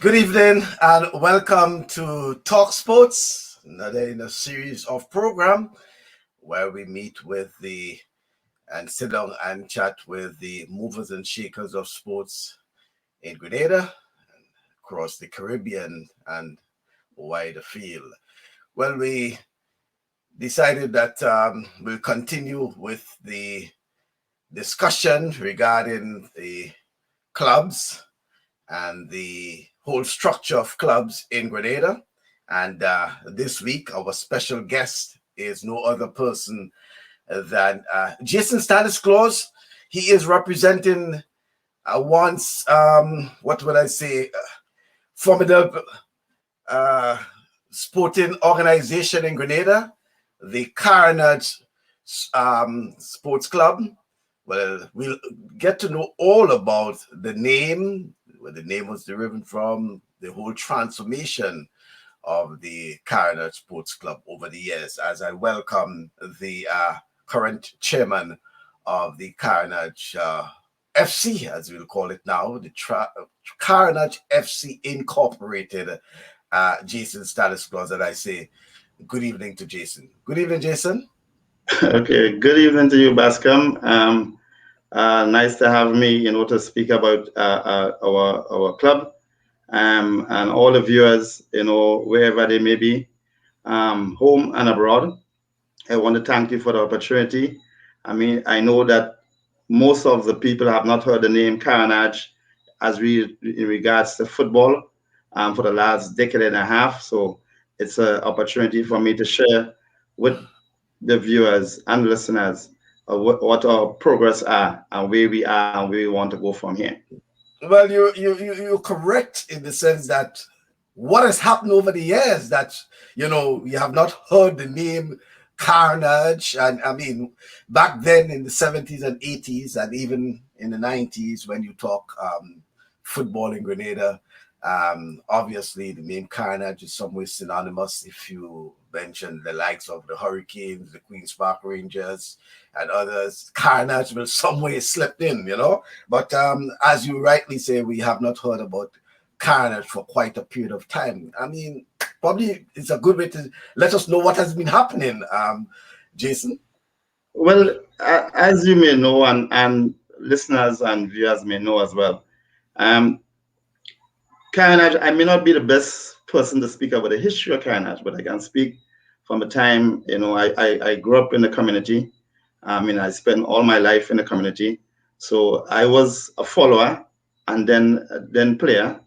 Good evening and welcome to TalkSports, another in a series of program where we meet with and sit down and chat with the movers and shakers of sports in Grenada, across the Caribbean and wider field. Well, we decided that we'll continue with the discussion regarding the clubs and the whole structure of clubs in Grenada. And this week, our special guest is no other person than Jason Stanislaus. He is representing once, what would I say, formidable sporting organization in Grenada, the Carenage Sports Club. Well, we'll get to know all about the name, where the name was derived from, the whole transformation of the Carenage Sports Club over the years, as I welcome the current chairman of the Carenage F.C, as we'll call it now, the Carenage F.C Incorporated, Jason Stanislaus, and I say good evening to Jason. Good evening, Jason. Okay, good evening to you, Bascom. Nice to have me, to speak about our club, and all the viewers, wherever they may be, home and abroad. I want to thank you for the opportunity. I mean, I know that most of the people have not heard the name Carenage in regards to football for the last decade and a half. So it's an opportunity for me to share with the viewers and listeners what our progress are and where we are and where we want to go from here. Well, you're correct in the sense that what has happened over the years that you have not heard the name Carenage, and I mean back then in the 70s and 80s and even in the 90s when you talk football in Grenada, obviously the name Carenage is somewhere synonymous. If you mention the likes of the Hurricanes, the Queen's Park Rangers, and others, Carenage will somewhere slip in, But as you rightly say, we have not heard about Carenage for quite a period of time. I mean, probably it's a good way to let us know what has been happening, Jason. Well, as you may know, and listeners and viewers may know as well, Carenage, I may not be the best person to speak about the history of Carenage, but I can speak from the time, I grew up in the community. I mean, I spent all my life in the community. So I was a follower and then player.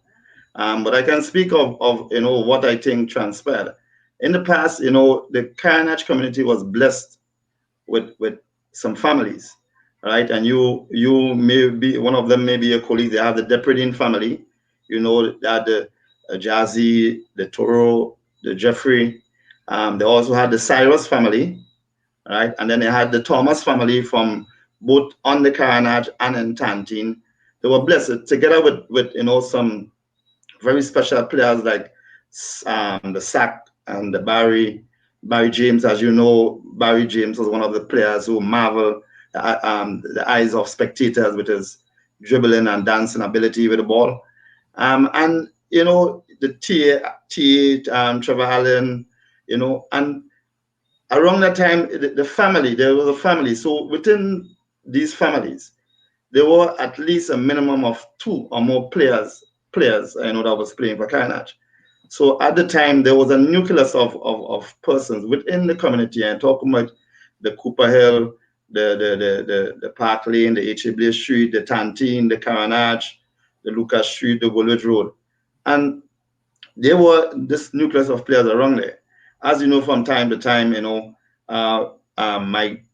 But I can speak of what I think transpired. In the past, the Carenage community was blessed with some families, right? And you may be one of them, maybe a colleague. They have the Depredin family, they had the Jazzy, the Toro, the Jeffrey. They also had the Cyrus family, right? And then they had the Thomas family from both on the Carenage and in Tantine. They were blessed together with some very special players like the Sack and the Barry James. As you know, Barry James was one of the players who marvel the eyes of spectators with his dribbling and dancing ability with the ball. And the T. Trevor Allen, and around that time, the family, there was a family. So within these families, there were at least a minimum of 2 or more players, that was playing for Carenage. So at the time, there was a nucleus of persons within the community, and talking about the Cooper Hill, the Park Lane, the H.A. Street, the Tantine, the Carenage, the Lucas Street, the Woolwich Road. And there were this nucleus of players around there. As you know, from time to time,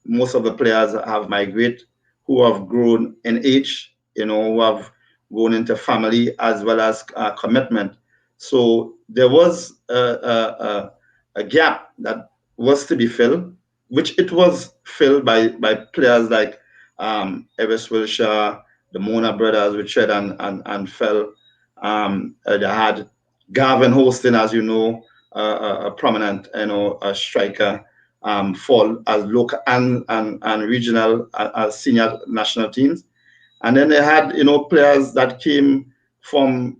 most of the players have migrated, who have grown in age, who have grown into family as well as commitment. So there was a gap that was to be filled, which it was filled by players like Evis Wilshire, the Mona brothers, Richard and Phil. They had Garvin Hostin, as you know, a prominent, a striker for as local and regional senior national teams. And then they had, players that came from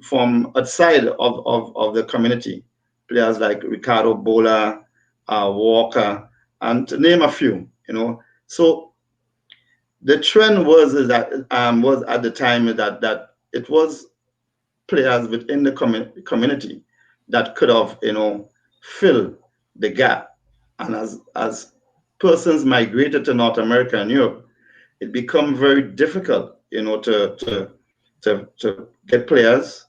outside of the community, players like Ricardo Bola, Walker, and to name a few, So the trend was that was at the time that it was players within the community that could have fill the gap, and as persons migrated to North America and Europe, it become very difficult to get players.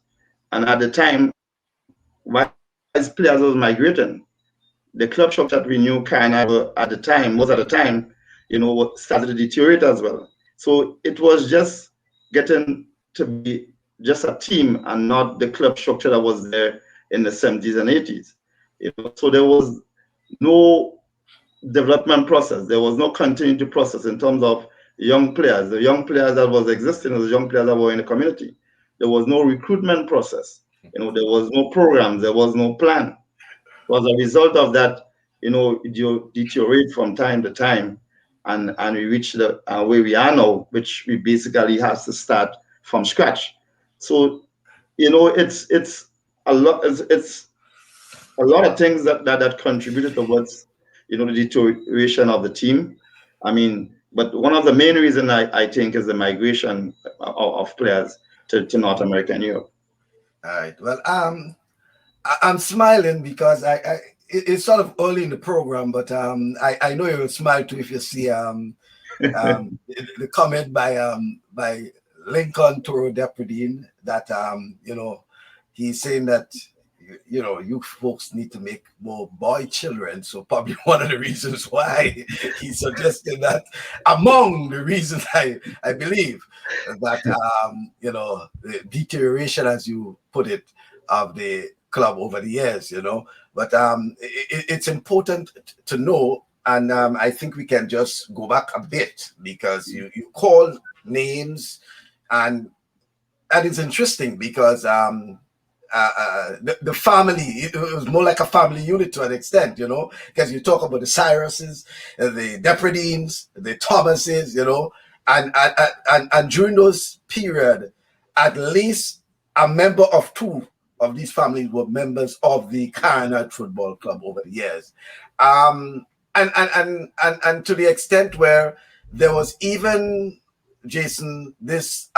And at the time, while players was migrating, the club structure that we knew Carenage at the time, started to deteriorate as well. So it was just getting to be just a team and not the club structure that was there in the 70s and 80s. So there was no development process. There was no continuity process in terms of young players. The young players that was existing was young players that were in the community. There was no recruitment process. There was no programs. There was no plan. As a result of that, you deteriorate from time to time, and we reach the where we are now, which we basically have to start from scratch. So, it's a lot. It's a lot of things that contributed towards the deterioration of the team. I mean, but one of the main reasons I think is the migration of players to North America and Europe. All right. Well, I'm smiling because it's sort of early in the program, but I know you'll smile too if you see the comment by Lincoln Toro Depredine that he's saying that you folks need to make more boy children. So probably one of the reasons why he suggested that, among the reasons I believe that the deterioration, as you put it, of the club over the years, But it's important to know, and I think we can just go back a bit because you call names, and it's interesting because the family, it was more like a family unit to an extent, because you talk about the Cyruses, the Depredines, the Thomases, and during those period, at least a member of two of these families were members of the Carenage Football Club over the years, and to the extent where there was even, Jason, this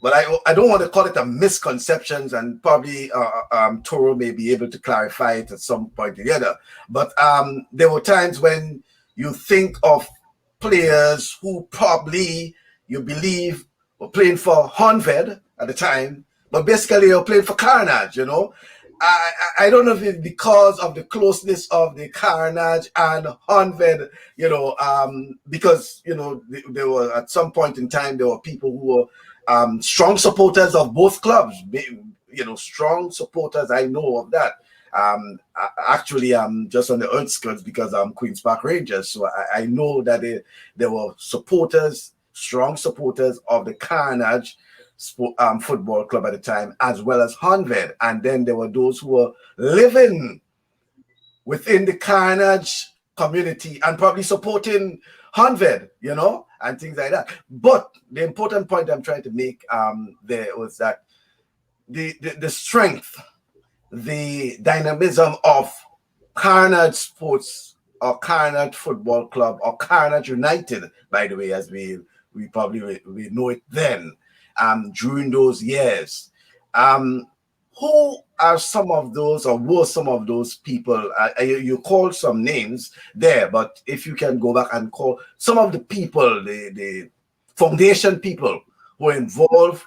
but I don't want to call it a misconceptions, and probably Toro may be able to clarify it at some point or the other. But there were times when you think of players who probably you believe were playing for Honved at the time, but basically they were playing for Carenage, I don't know if it's because of the closeness of the Carenage and Honved, because, there were, at some point in time, there were people who were strong supporters of both clubs, strong supporters. I know of that. Actually, I'm just on the outskirts because I'm Queen's Park Rangers. So I know that there were supporters, strong supporters of the Carenage Football Club at the time, as well as Honved. And then there were those who were living within the Carenage community and probably supporting Honved, and things like that. But the important point I'm trying to make there was that the strength, the dynamism of Carenage Sports or Carenage Football Club or Carenage United, by the way, as we probably we know it then, during those years. Who are some of those, or were some of those people? You called some names there, but if you can go back and call some of the people, the foundation people who were involved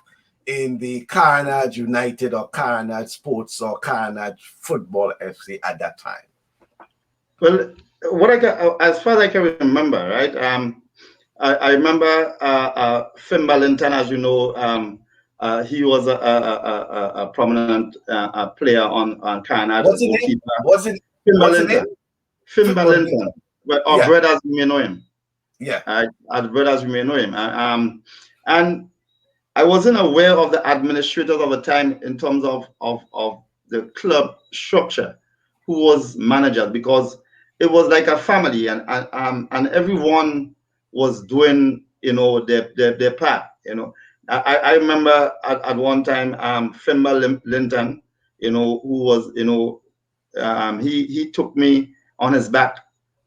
in the Carenage United or Carenage Sports or Carenage Football FC at that time. Well, as far as I can remember, right? I remember Fimba Linton, as you know. He was a prominent player on Carenage. What's his name? Was it Fimba Linton? Fimba Linton. Or Bread, as you may know him. Yeah. As Bread, as you may know him. And I wasn't aware of the administrators of the time in terms of the club structure, who was managers, because it was like a family, and everyone was doing their part. I remember at one time, Fimba Linton, who was, he took me on his back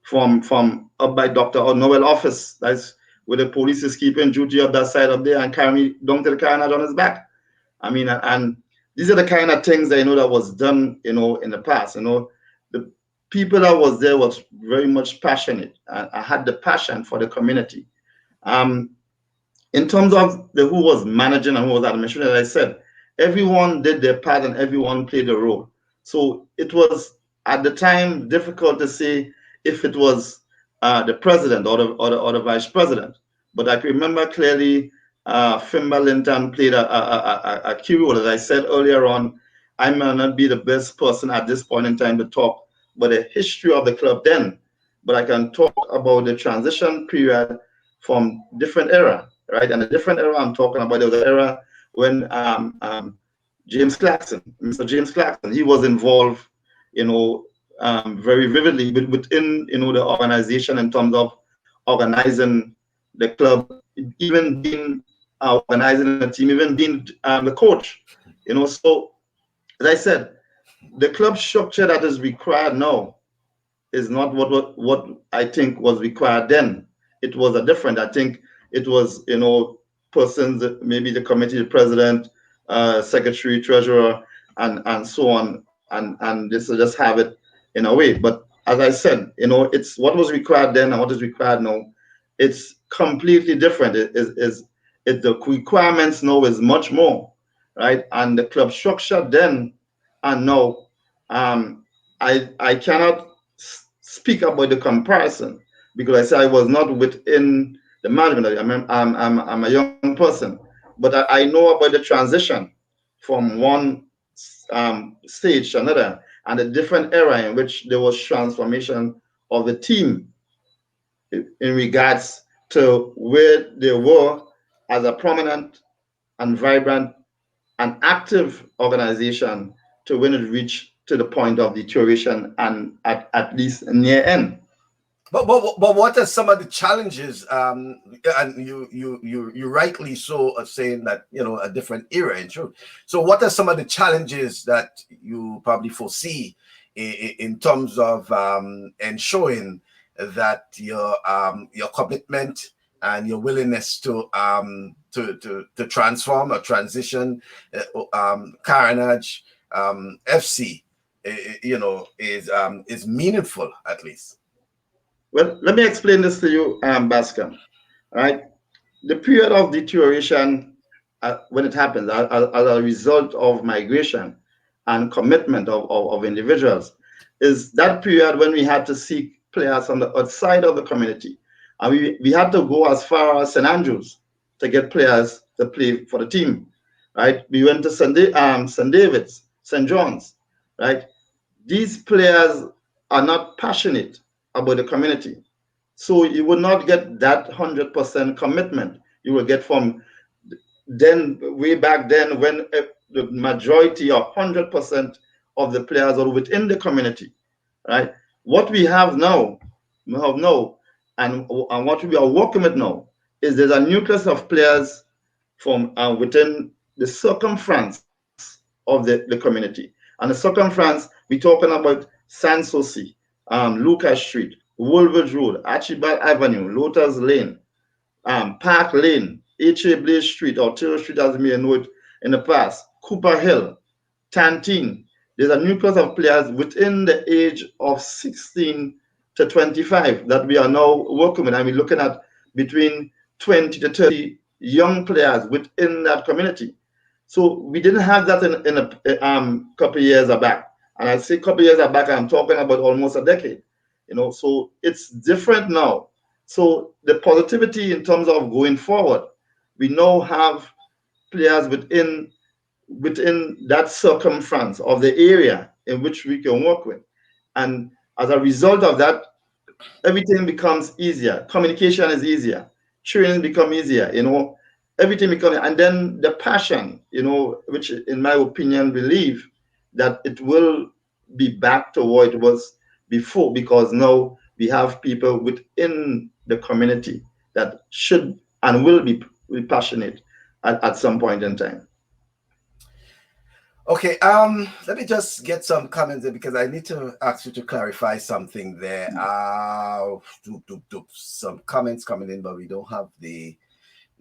from up by Dr. Noel office. That's where the police is keeping duty up that side up there, and carry me down to the Carenage on his back. I mean, and these are the kind of things that that was done, in the past. The people that was there was very much passionate. I had the passion for the community. Um, in terms of the who was managing and who was administrating, as I said, everyone did their part and everyone played a role. So it was at the time difficult to say if it was the president or the vice president. But I can remember clearly Fimba Linton played a key role. As I said earlier on, I may not be the best person at this point in time to talk about the history of the club then, but I can talk about the transition period from different era, right? And the different era I'm talking about, there was an era when James Clarkson, Mr. James Clarkson, he was involved, very vividly within, the organization in terms of organizing the club, even being organizing the team, even being the coach, So, as I said, the club structure that is required now is not what I think was required then. It was a different. I think it was persons, maybe the committee, the president, secretary, treasurer, and so on, and this will just have it in a way. But as I said, it's what was required then and what is required now. It's completely different. The requirements now is much more, right? And the club structure then and now, um, I cannot speak about the comparison because I say I was not within the management. I'm a young person, but I know about the transition from one stage to another and a different era in which there was transformation of the team in regards to where they were as a prominent and vibrant and active organization to when it reached to the point of deterioration and at least near end. But what are some of the challenges? And you rightly so are saying that a different era in truth. So what are some of the challenges that you probably foresee in terms of ensuring that your commitment and your willingness to transform or transition Carenage FC, is meaningful at least. Well, let me explain this to you, Bascom. All right, the period of deterioration when it happens as a result of migration and commitment of individuals is that period when we had to seek players from the outside of the community. And we had to go as far as St. Andrews to get players to play for the team, right? We went to St. David's, St. John's, right? These players are not passionate about the community. So you will not get that 100% commitment you will get from then way back then when the majority or 100% of the players are within the community, right? What we have now, and what we are working with now is there's a nucleus of players from within the circumference of the community. And the circumference, we're talking about Sanssouci, Lucas Street, Woolwich Road, Archibald Avenue, Lotus Lane, Park Lane, H.A. Blaze Street, or Taylor Street as we may know it in the past, Cooper Hill, Tantine. There's a nucleus of players within the age of 16 to 25 that we are now working with. And we're looking at between 20 to 30 young players within that community. So we didn't have that in a couple of years back. And I say couple of years back, I'm talking about almost a decade. So it's different now. So the positivity in terms of going forward, we now have players within that circumference of the area in which we can work with. And as a result of that, everything becomes easier. Communication is easier. Training become easier. Everything becomes, and then the passion. Which in my opinion, believe that it will be back to what it was before, because now we have people within the community that should and will be passionate at some point in time. Okay, let me just get some comments there because I need to ask you to clarify something there. Some comments coming in, but we don't have the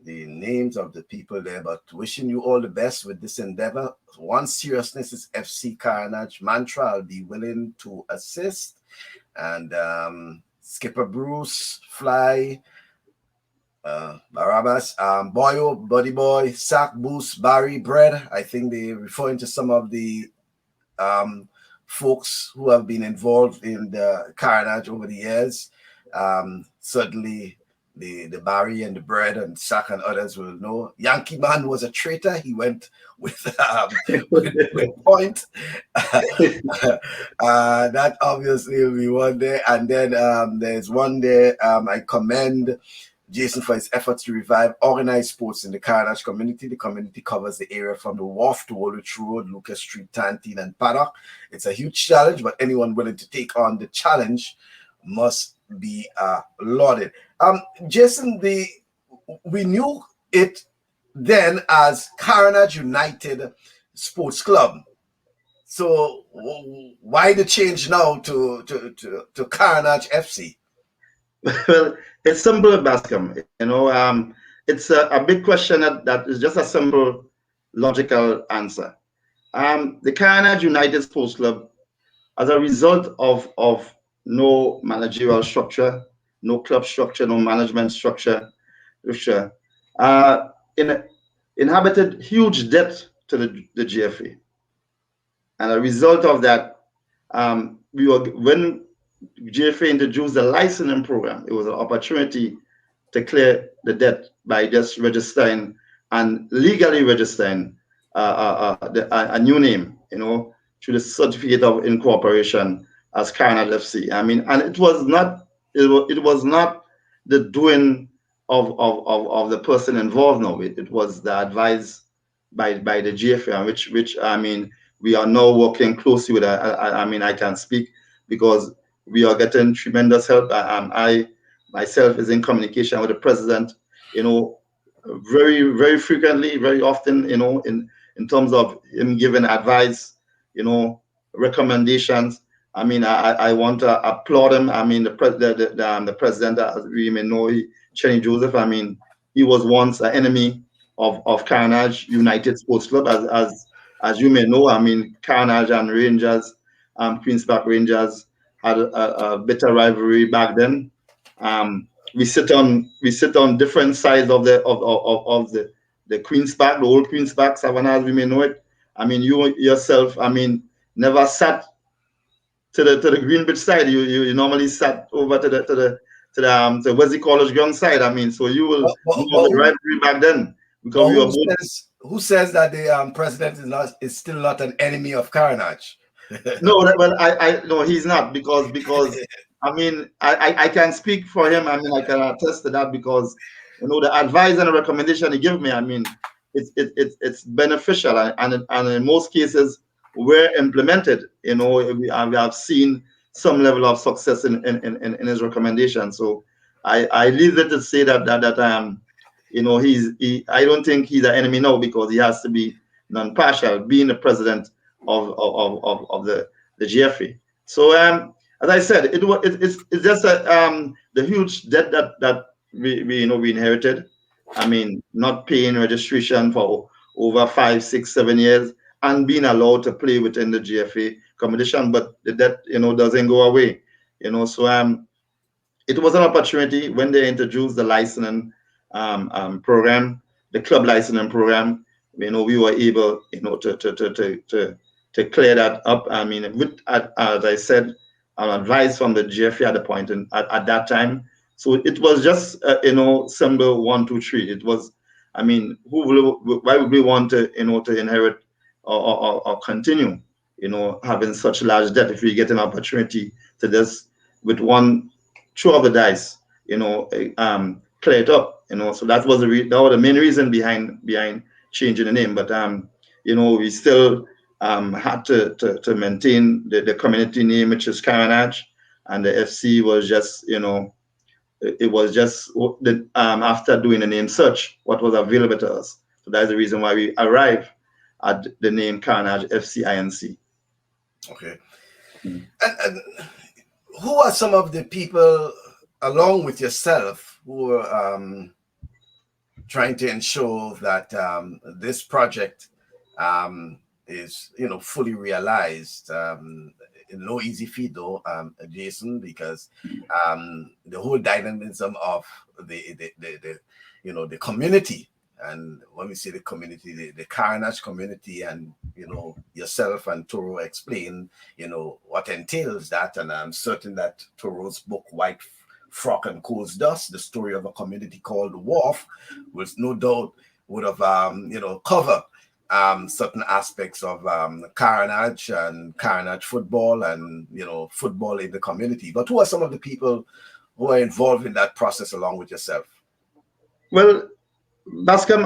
names of the people there. But wishing you all the best with this endeavor. One seriousness is FC Carenage mantra. I'll be willing to assist. And Skipper Bruce, Fly, Barabbas, Boyo, Buddy Boy, Sack, Boost, Barry, Bread. I think they're referring to some of the folks who have been involved in the Carenage over the years. Certainly the Barry and the Bread and Sack and others will know. Yankee Man was a traitor. He went with point. That obviously will be one there. And then there's one there. I commend Jason for his efforts to revive organized sports in the Carenage community. The community covers the area from the Wharf to Woolwich Road, Lucas Street, Tantine, and Paddock. It's a huge challenge, but anyone willing to take on the challenge must be lauded. Jason, we knew it then as Carenage United Sports Club. So why the change now to Carenage FC? Well, it's simple, Bascom. It's a big question that is just a simple, logical answer. The Carenage United Sports Club, as a result of no managerial structure, no club structure, no management structure, uh, in, inhabited huge debt to the GFA. And a result of that, when GFA introduced the licensing program, it was an opportunity to clear the debt by just registering and legally registering a new name, through the certificate of incorporation as Carenage FC. I mean, and it was not the doing of the person involved. No, it was the advice by the GFA, which I mean, we are now working closely with. I mean, I can speak because we are getting tremendous help. I myself is in communication with the president, very, very frequently, very often, in terms of him giving advice, recommendations. I mean, I want to applaud him. I mean, the president, as we may know, Chenny Joseph. I mean, he was once an enemy of Carenage United Sports Club, as you may know. I mean, Carenage and Rangers, Queens Park Rangers had a bitter rivalry back then. We sit on different sides of the Queens Park, the old Queens Park, Savannah, as we may know it. I mean, you yourself, I mean, never sat to the Greenwich side. You normally sat over to the Wesley College ground side. I mean, so you will know the rivalry back then because we were both. Who says that the president is still not an enemy of Carenage? No, well, I no, he's not because I mean, I can speak for him. I mean, I can attest to that because the advice and the recommendation he gave me. I mean, it's beneficial and in most cases were implemented. We have seen some level of success in his recommendation. So I leave it to say that I don't think he's an enemy now because he has to be non-partial, being the president of the GFA. So as I said, it's just the huge debt that we inherited. I mean, not paying registration for over 5, 6, 7 years and being allowed to play within the GFA competition, but the debt doesn't go away. So it was an opportunity when they introduced the licensing program, the club licensing program. We were able to clear that up. I mean, as I said, an advice from the GFA at the point at that time. So it was just simple 1, 2, 3. It was, I mean, why would we want to to inherit or continue having such large debt if we get an opportunity to just with one throw of the dice clear it up. So that was the main reason behind changing the name. But we still had to maintain the community name, which is Carenage, and the FC was just it was just after doing a name search what was available to us. So that's the reason why we arrive at the name Carenage F.C. Inc. Okay. And who are some of the people, along with yourself, who are trying to ensure that this project is, fully realized? No easy feat, though, Jason, because the whole dynamism of the community. And when we say the community, the Carenage community, and yourself and Toro explain what entails that, and I'm certain that Toro's book White Frock and Coals Dust, the story of a community called the Wharf, which no doubt would have cover certain aspects of Carenage and Carenage football, and football in the community. But who are some of the people who are involved in that process along with yourself? Well, Bascom,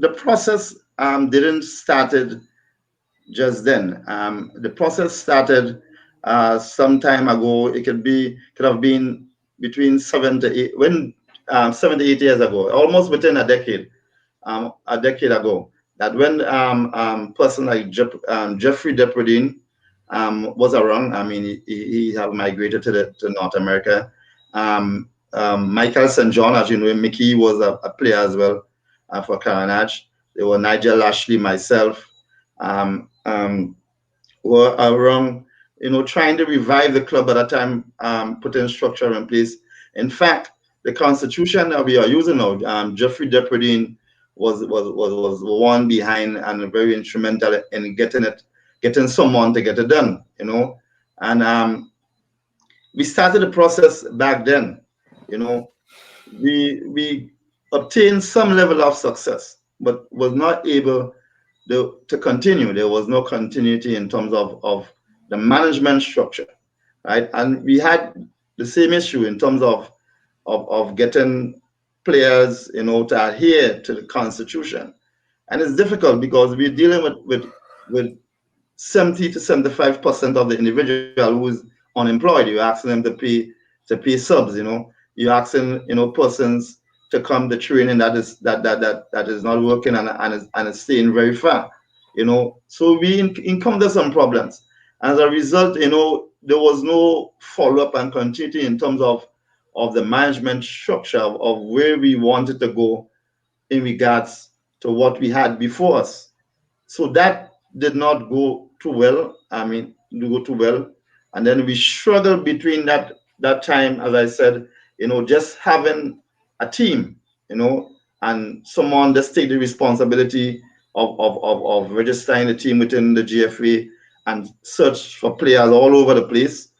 the process didn't started just then. The process started some time ago. Could have been between 7 to 8 years ago, almost within a decade ago. That when person like Jeffrey Depredine was around. I mean, he have migrated to North America. Michael St. John, as you know, Mickey was a player as well for Carenage. There were Nigel Ashley, myself, were around, trying to revive the club at that time, putting structure in place. In fact, the constitution that we are using now, Jeffrey Depredine was one behind and very instrumental in getting someone to get it done, and we started the process back then. We obtained some level of success, but was not able to continue. There was no continuity in terms of the management structure, right? And we had the same issue in terms of getting players, to adhere to the constitution. And it's difficult because we're dealing with 70 to 75% of the individual who's unemployed. You're asking them to pay subs, You're asking, persons to come to training that is not working and is staying very far, So we encountered some problems. As a result, there was no follow-up and continuity in terms of the management structure of where we wanted to go in regards to what we had before us. So that did not go too well. I mean, go too well. And then we struggled between that time, as I said, just having a team, and someone just take the responsibility of registering the team within the GFA and search for players all over the place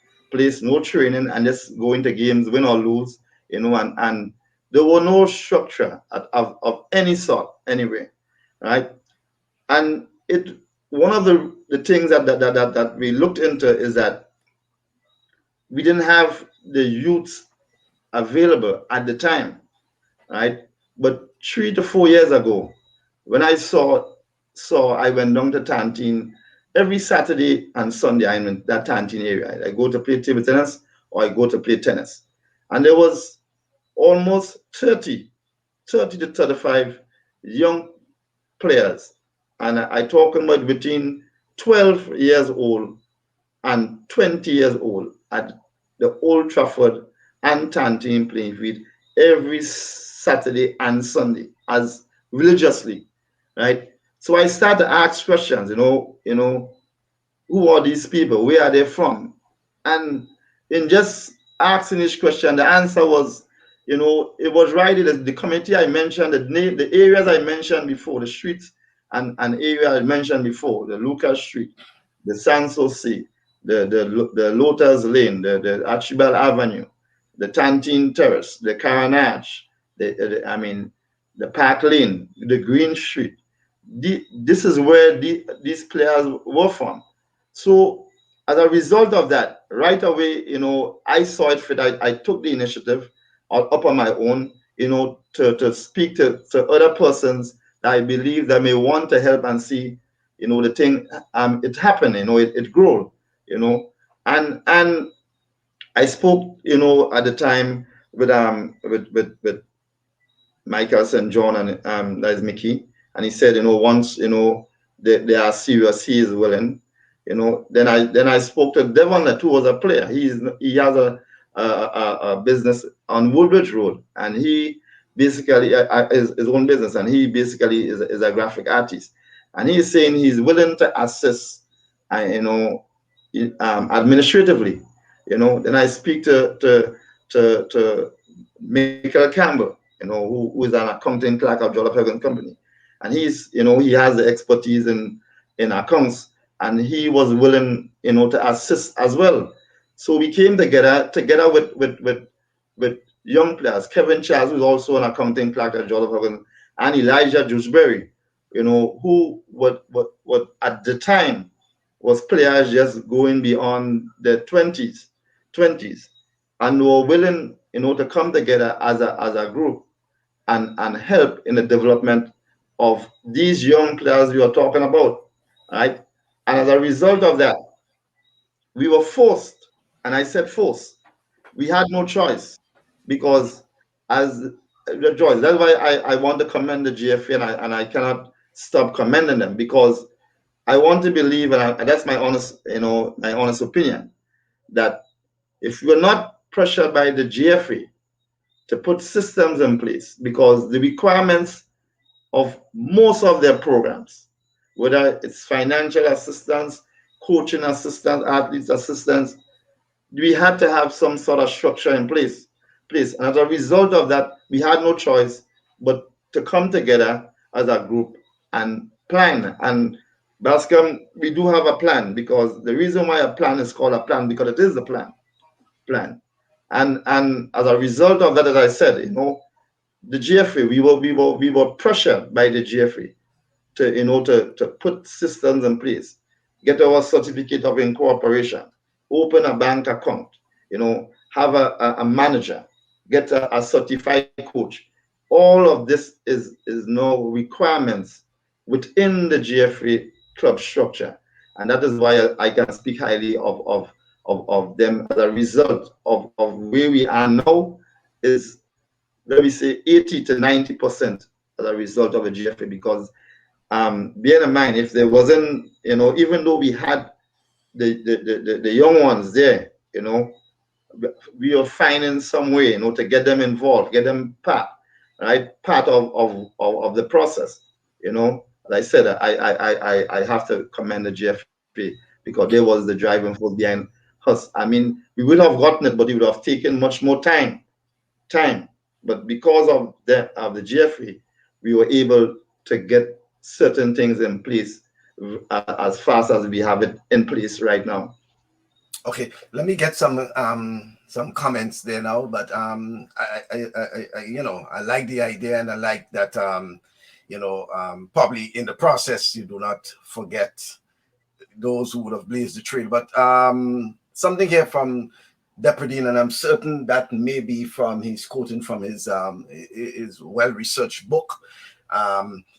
no training, and just go into games, win or lose, and there was no structure of any sort anyway, right? And one of the things that we looked into is that we didn't have the youth available at the time, right? But 3 to 4 years ago, when I went down to Tantine every Saturday and Sunday. I'm in that Tantine area. I go to play table tennis or I go to play tennis, and there was almost 30 to 35 young players, and I talking about between 12 years old and 20 years old at the Old Trafford and Tantine playing field every Saturday and Sunday as religiously, right? So I start to ask questions, who are these people? Where are they from? And in just asking each question, the answer was, it was right in the community I mentioned, the areas I mentioned before, the streets and area I mentioned before, the Lucas Street, the Sanssouci, the Lotus Lane, the Archibald Avenue, the Tantine Terrace, the Carenage, the Park Lane, the Green Street. This is where these players were from. So as a result of that, right away, I saw it fit. I took the initiative up on my own, to speak to other persons that I believe that may want to help and see, the thing, it happen, it grow, and I spoke, at the time with Michael St. John and that is Mickey, and he said, once they are serious, he is willing. Then I spoke to Devon, who was a player. He has a business on Woodbridge Road, and he basically is his own business, and he basically is a graphic artist, and he's saying he's willing to assist, administratively. Then I speak to Michael Campbell, who is an accounting clerk of Jollof Hagan Company, and he has the expertise in accounts, and he was willing, to assist as well. So we came together with young players. Kevin Charles, who's also an accounting clerk at Jollof Hagan, and Elijah Dewsbury, who what at the time was players just going beyond their 20s, and were willing, to come together as a group and help in the development of these young players we are talking about, right? And as a result of that, we were forced, and I said forced, we had no choice, because as Joyce, that's why I want to commend the GFA, and I cannot stop commending them, because I want to believe, and that's my honest opinion, that if you're not pressured by the GFA to put systems in place, because the requirements of most of their programs, whether it's financial assistance, coaching assistance, athletes assistance, we had to have some sort of structure in place. And as a result of that, we had no choice but to come together as a group and plan. And Bascom, we do have a plan, because the reason why a plan is called a plan, because it is a plan. And as a result of that, as I said, the GFA, we were pressured by the GFA to put systems in place, get our certificate of incorporation, open a bank account, have a manager, get a certified coach. All of this is now requirements within the GFA club structure, and that is why I can speak highly of them. As a result of where we are now is, let me say, 80 to 90% as a result of the GFA, because bear in mind, if there wasn't, even though we had the young ones there, we are finding some way, to get them involved, get them part of the process. As I said, I have to commend the GFA, because they was the driving force behind us. I mean, we would have gotten it, but it would have taken much more time. But because of the GFA, we were able to get certain things in place as fast as we have it in place right now. Okay, let me get some comments there now, but I like the idea, and I like that probably in the process you do not forget those who would have blazed the trail. But something here from Depredine, and I'm certain that may be from he's quoting from his well-researched book,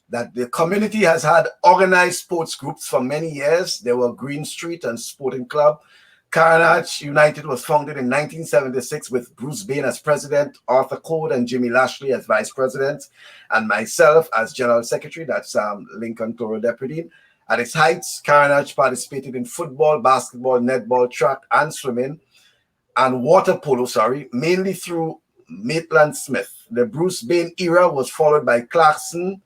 that the community has had organized sports groups for many years. There were Green Street and Sporting Club. Carenage United was founded in 1976 with Bruce Bain as president, Arthur Code and Jimmy Lashley as vice president, and myself as general secretary. That's Lincoln Toro Depredine. At its heights, Carenage participated in football, basketball, netball, track, and swimming, and water polo, mainly through Maitland Smith. The Bruce Bain era was followed by Clarkson,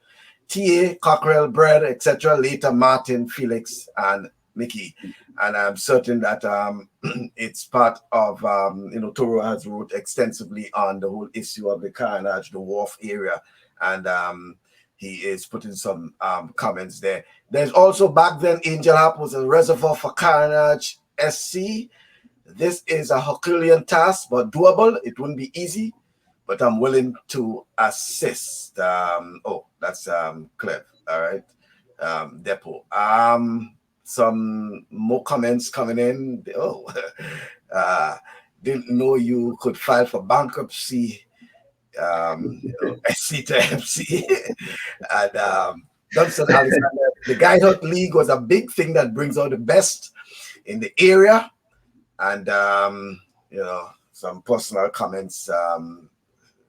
T.A., Cockrell, Bread, etc., later Martin, Felix, and Mickey. And I'm certain that it's part of, Toro has wrote extensively on the whole issue of the Carenage, the Wharf area, and he is putting some comments there. There's also, back then, Angel Hap was a reservoir for Carenage F.C. This is a Herculean task, but doable. It wouldn't be easy, but I'm willing to assist. That's Clef. All right. Depot. Some more comments coming in. Didn't know you could file for bankruptcy. SC to FC. And Johnson Alexander, the Guide League was a big thing that brings out the best in the area. And some personal comments.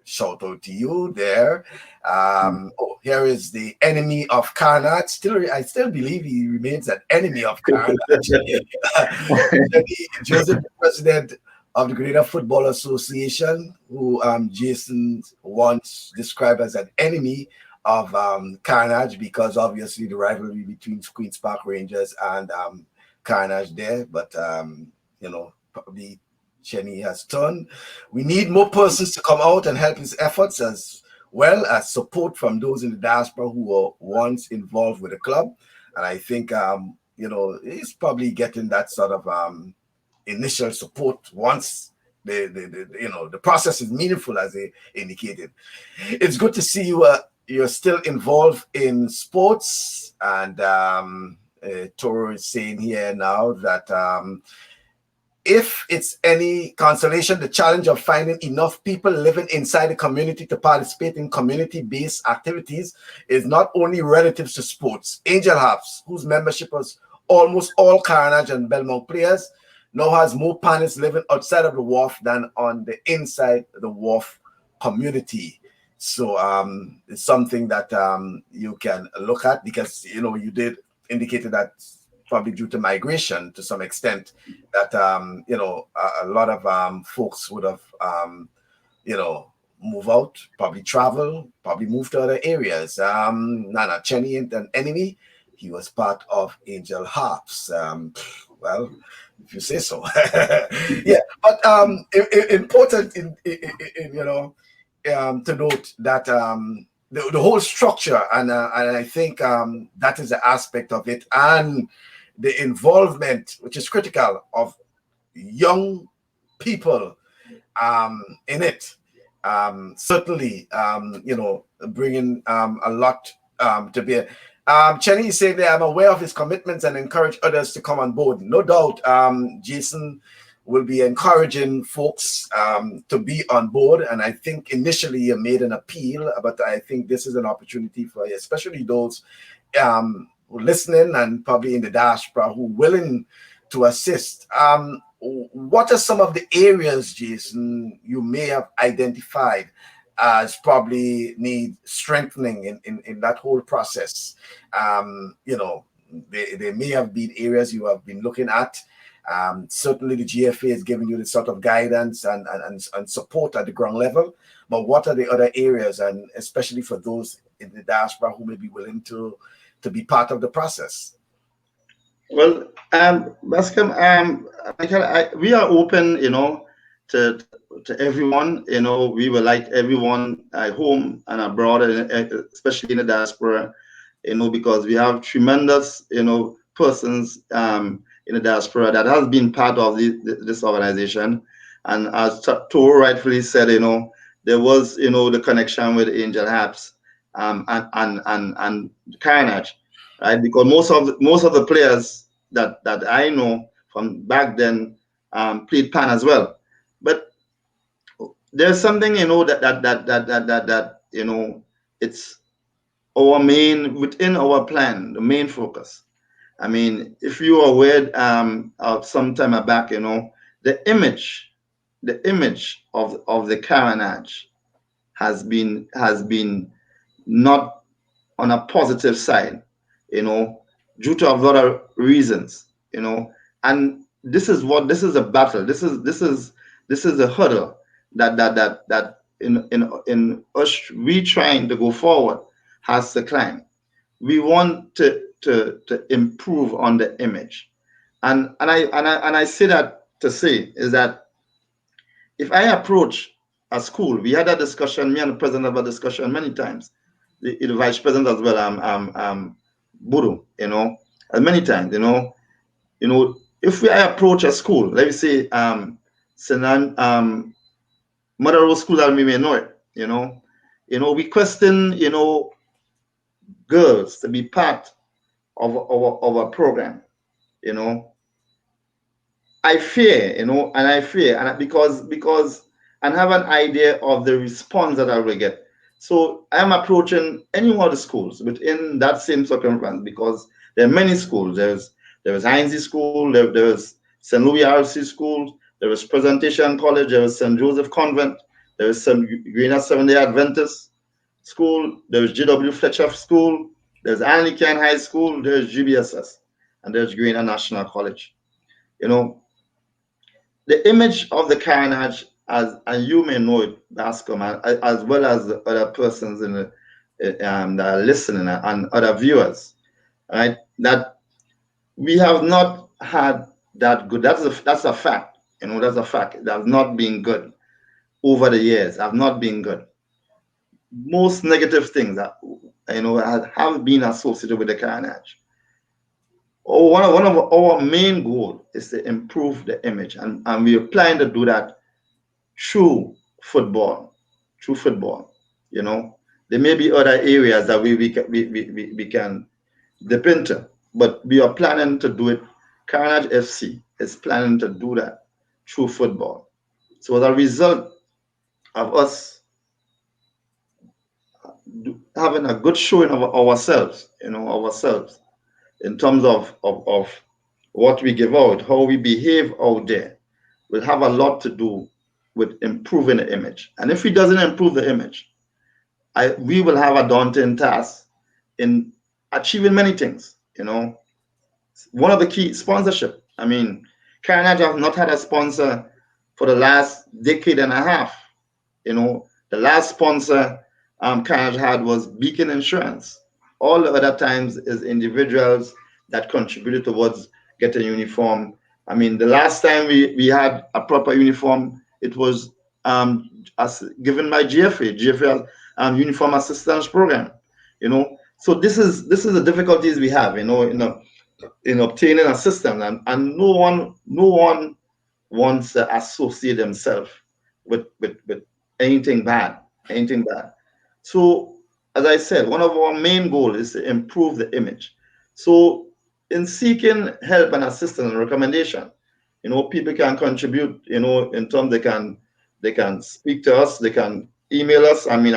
shout out to you there. Oh, here is the enemy of Carenage. I still believe he remains an enemy of Carenage. Joseph, the president of the Grenada Football Association, who Jason once described as an enemy of Carenage, because obviously the rivalry between Queen's Park Rangers and Carenage there. But probably Chenny has turned. We need more persons to come out and help his efforts, as well as support from those in the diaspora who were once involved with the club. And I think he's probably getting that sort of initial support once the process is meaningful, as they indicated. It's good to see you're still involved in sports, and Toro is saying here now that if it's any consolation, the challenge of finding enough people living inside the community to participate in community-based activities is not only relative to sports. Angel Harps, whose membership was almost all Carenage and Belmont players, now has more partners living outside of the wharf than on the inside the wharf community. So it's something that you can look at, because you did indicate that probably due to migration to some extent, that a lot of folks would have move out, probably travel, probably move to other areas. Nana Chenny and an enemy, he was part of Angel Harps. Well, if you say so. Yeah, but important to note that the whole structure, and I think that is the aspect of it, and the involvement, which is critical, of young people in it. Certainly, bringing a lot to bear. Chenny is saying that I'm aware of his commitments and encourage others to come on board. No doubt, Jason will be encouraging folks to be on board. And I think initially you made an appeal, but I think this is an opportunity for especially those listening and probably in the diaspora who are willing to assist. What are some of the areas, Jason, you may have identified as probably need strengthening in that whole process? There may have been areas you have been looking at. Certainly the GFA is giving you the sort of guidance and support at the ground level. But what are the other areas, and especially for those in the diaspora who may be willing to be part of the process? Well, Bascom, Michael, we are open, to everyone. We would like everyone at home and abroad, especially in the diaspora, because we have tremendous, persons in the diaspora that has been part of this organization. And as Toro rightfully said, there was, the connection with Angel Harps and Carenage, right? Because most of the players that I know from back then played pan as well. But there's something, that it's our main, within our plan, the main focus. I mean, if you are aware of some time back, the image of the Carenage has been not on a positive side, due to a lot of reasons, and this is a battle. This is a hurdle that in us we trying to go forward has to climb. We want to improve on the image, and I say that to say is that if I approach a school, we had a discussion, me and the president have a discussion many times, the vice president as well, Buru, and many times, if I approach a school, let me say, Senan, Mother Rose School, that we may know it, we question, girls to be part of our program, I fear, because I have an idea of the response that I will get. So I'm approaching any one of the schools within that same circumference, because there are many schools. There was Heinze School, there was St. Louis RC School, there was Presentation College, there was St. Joseph Convent, There is some Grenada Seventh-day Adventist School. There is J.W. Fletcher School. There's Anglican High School. There's GBSS, and there's Grenada National College. You know, the image of the Carenage, as and you may know it, Bascom, as well as the other persons in the, that are listening and other viewers, right? That we have not had that good. That's a fact. You know, that's a fact. It has not been good over the years. Have not been good. Most negative things that have been associated with the Carenage. One of our main goal is to improve the image, and we are planning to do that through football. Through football, you know, there may be other areas that we can dip into, but we are planning to do it. Carenage FC is planning to do that through football. So as a result of us having a good showing of ourselves, ourselves in terms of what we give out, how we behave out there, will have a lot to do with improving the image. And if it doesn't improve the image, we will have a daunting task in achieving many things. You know, one of the key sponsorship. I mean, Carenage have not had a sponsor for the last decade and a half. You know, the last sponsor Carenage had was Beacon Insurance. All the other times is individuals that contributed towards getting uniform. I mean, the last time we had a proper uniform, it was given by GFA Uniform Assistance Program. You know, so this is the difficulties we have. You know, in obtaining assistance, and no one wants to associate themselves with anything bad, anything bad. So, as I said, one of our main goals is to improve the image. So, in seeking help and assistance and recommendation, you know, people can contribute. You know, in terms they can speak to us, they can email us. I mean,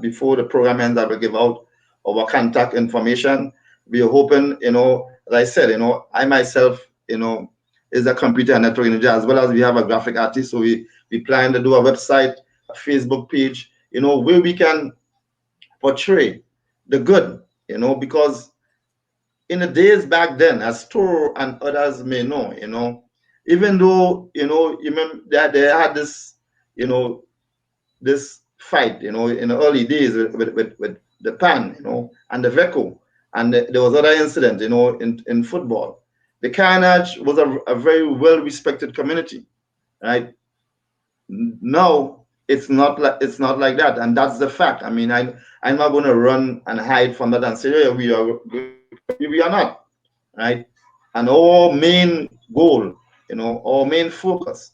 before the program ends, I will give out our contact information. We are hoping, you know, as I said, you know, I myself, you know, is a computer and network engineer, as well as we have a graphic artist. So we plan to do a website, a Facebook page, you know, where we can portray the good, you know, because in the days back then, as Toro and others may know, you know, even though, you know, you remember that they had this, you know, this fight, you know, in the early days with the PAN, you know, and the VECO, and there was other incident, you know, in football. The Carenage was a very well-respected community, right? No, it's not like that, and that's the fact. I mean, I'm not going to run and hide from that and say, yeah, we are not, right? And our main goal, you know, our main focus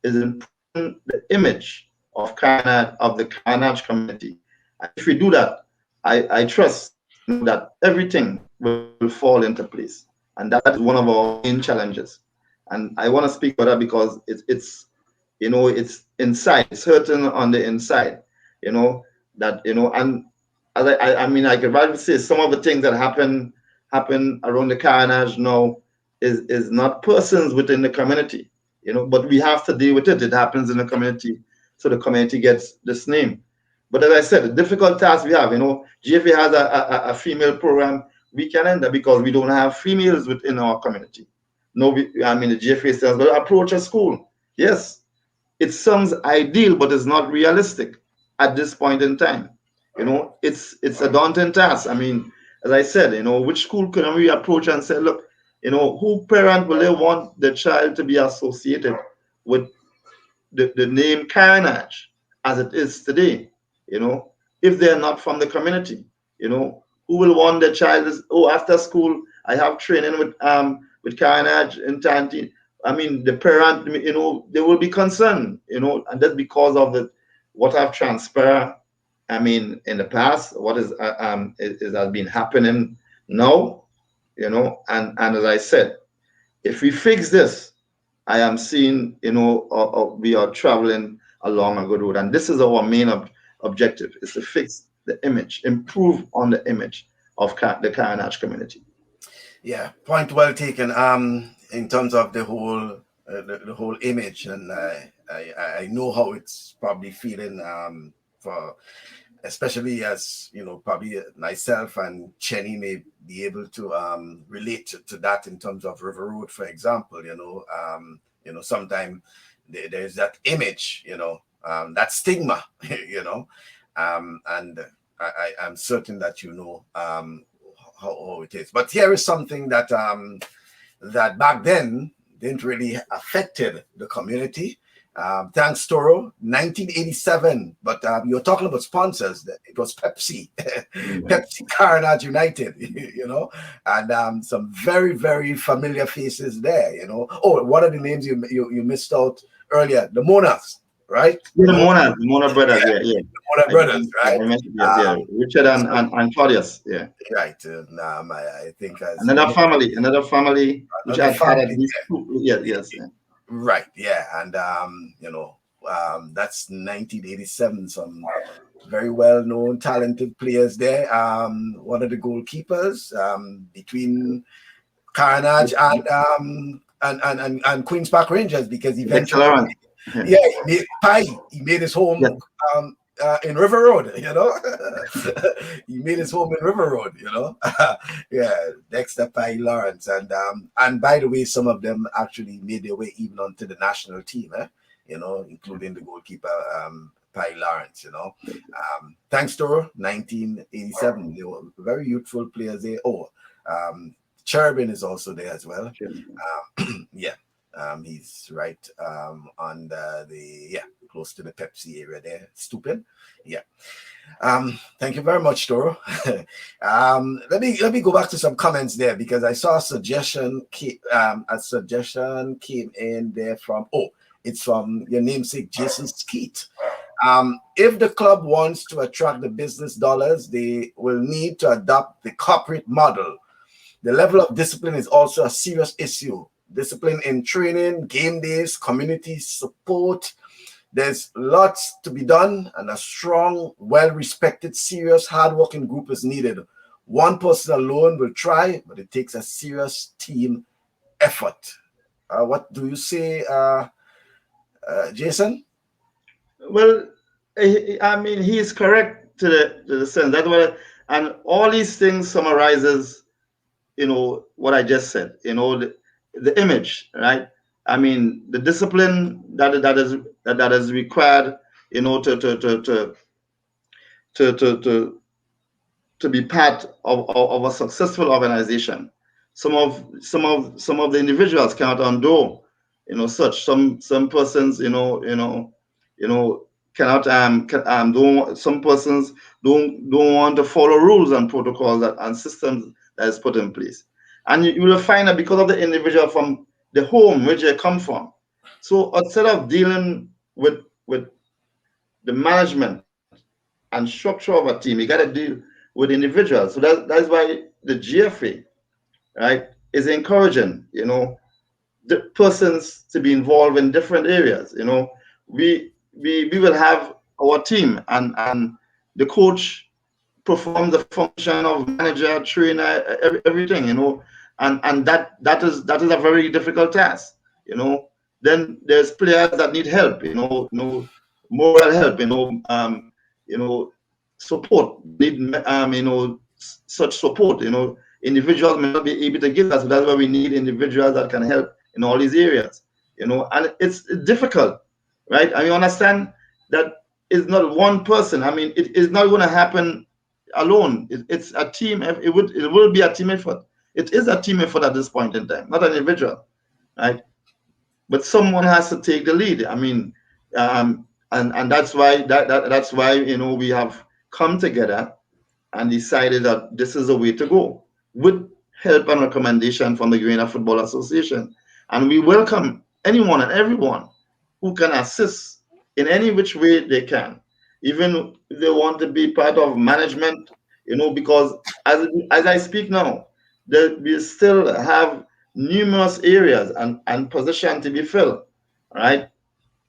is improving the image of the Carenage community. And if we do that, I trust, you know, that everything will fall into place, and that is one of our main challenges. And I want to speak about that because it's you know, it's inside, it's hurting on the inside, you know, that, you know, and as I mean, I could rather say some of the things that happen around the Carenage now is not persons within the community, you know, but we have to deal with it. It happens in the community, so the community gets this name. But as I said, the difficult task we have, you know, GFA has a female program. We can end up because we don't have females within our community. No, I mean, the GFA says, well, approach a school. Yes, it sounds ideal, but it's not realistic at this point in time. You know, it's a daunting task. I mean, as I said, you know, which school can we approach and say, look, you know, who parent will they want the child to be associated with the name Carenage as it is today? You know, if they're not from the community, you know, who will want their child is, oh, after school I have training with Carenage in Tanti. I mean, the parent, you know, they will be concerned, you know, and that's because of what have transpired. I mean, in the past, what has been happening now, you know, and as I said, if we fix this, I am seeing, you know, we are traveling along a good road, and this is our main objective: is to fix the image, improve on the image of the Carenage community. Yeah, point well taken. In terms of the whole image, and I know how it's probably feeling for, especially as probably myself and Chenny may be able to relate to that in terms of River Road, for example. Sometimes there's that image, that stigma, and I'm certain that how it is. But here is something that that back then didn't really affected the community. Thanks, Toro. 1987, but you're talking about sponsors. It was Pepsi, Pepsi Carenage United, and some very, very familiar faces there, Oh, what are the names you missed out earlier? The Monas, right? Yeah, the Mona brothers, yeah. Mona brothers, right? Yeah. Richard and Claudius, yeah. Right. I think another family which another had at family, least two, yes. Right, yeah, and that's 1987. Some very well-known, talented players there. One of the goalkeepers between Carenage and Queens Park Rangers, because eventually, he made his home in River Road. He made his home in River Road. Dexter Pai Lawrence, and by the way, some of them actually made their way even onto the national team. Including the goalkeeper Pai Lawrence. Thanks to 1987, they were very youthful players there. Cherubin is also there as well. He's right on the close to the Pepsi area there. Stupid. Thank you very much, Toro. Let me go back to some comments there, because I saw a suggestion came in there from it's from your namesake Jason Skeet. If the club wants to attract the business dollars, they will need to adopt the corporate model. The level of discipline is also a serious issue. Discipline in training, game days, community support. There's lots to be done, and a strong, well-respected, serious, hard-working group is needed. One person alone will try, but it takes a serious team effort. What do you say, Jason? Well, I mean, he is correct to the sense that and all these things summarizes, what I just said. The image, right? I mean, the discipline that is required, to be part of a successful organization. Some of the individuals cannot undo, such some persons, cannot don't some persons don't want to follow rules and protocols and systems that is put in place. And you will find that because of the individual from the home which they come from. So instead of dealing with the management and structure of a team, you got to deal with individuals. So that's why the GFA, right, is encouraging, the persons to be involved in different areas. We will have our team, and the coach performs the function of manager, trainer, everything, and that is a very difficult task. Then there's players that need help, moral help, support, need such support. Individuals may not be able to give that, so that's why we need individuals that can help in all these areas. And it's difficult, right? And you understand that it's not one person. I mean, it is not going to happen alone. It's a team. It will be a team effort. It is a team effort at this point in time, not an individual, right? But someone has to take the lead. I mean, and that's why that's why we have come together and decided that this is the way to go, with help and recommendation from the Grenada Football Association. And we welcome anyone and everyone who can assist in any which way they can, even if they want to be part of management, because as I speak now, we still have numerous areas and positions to be filled, right?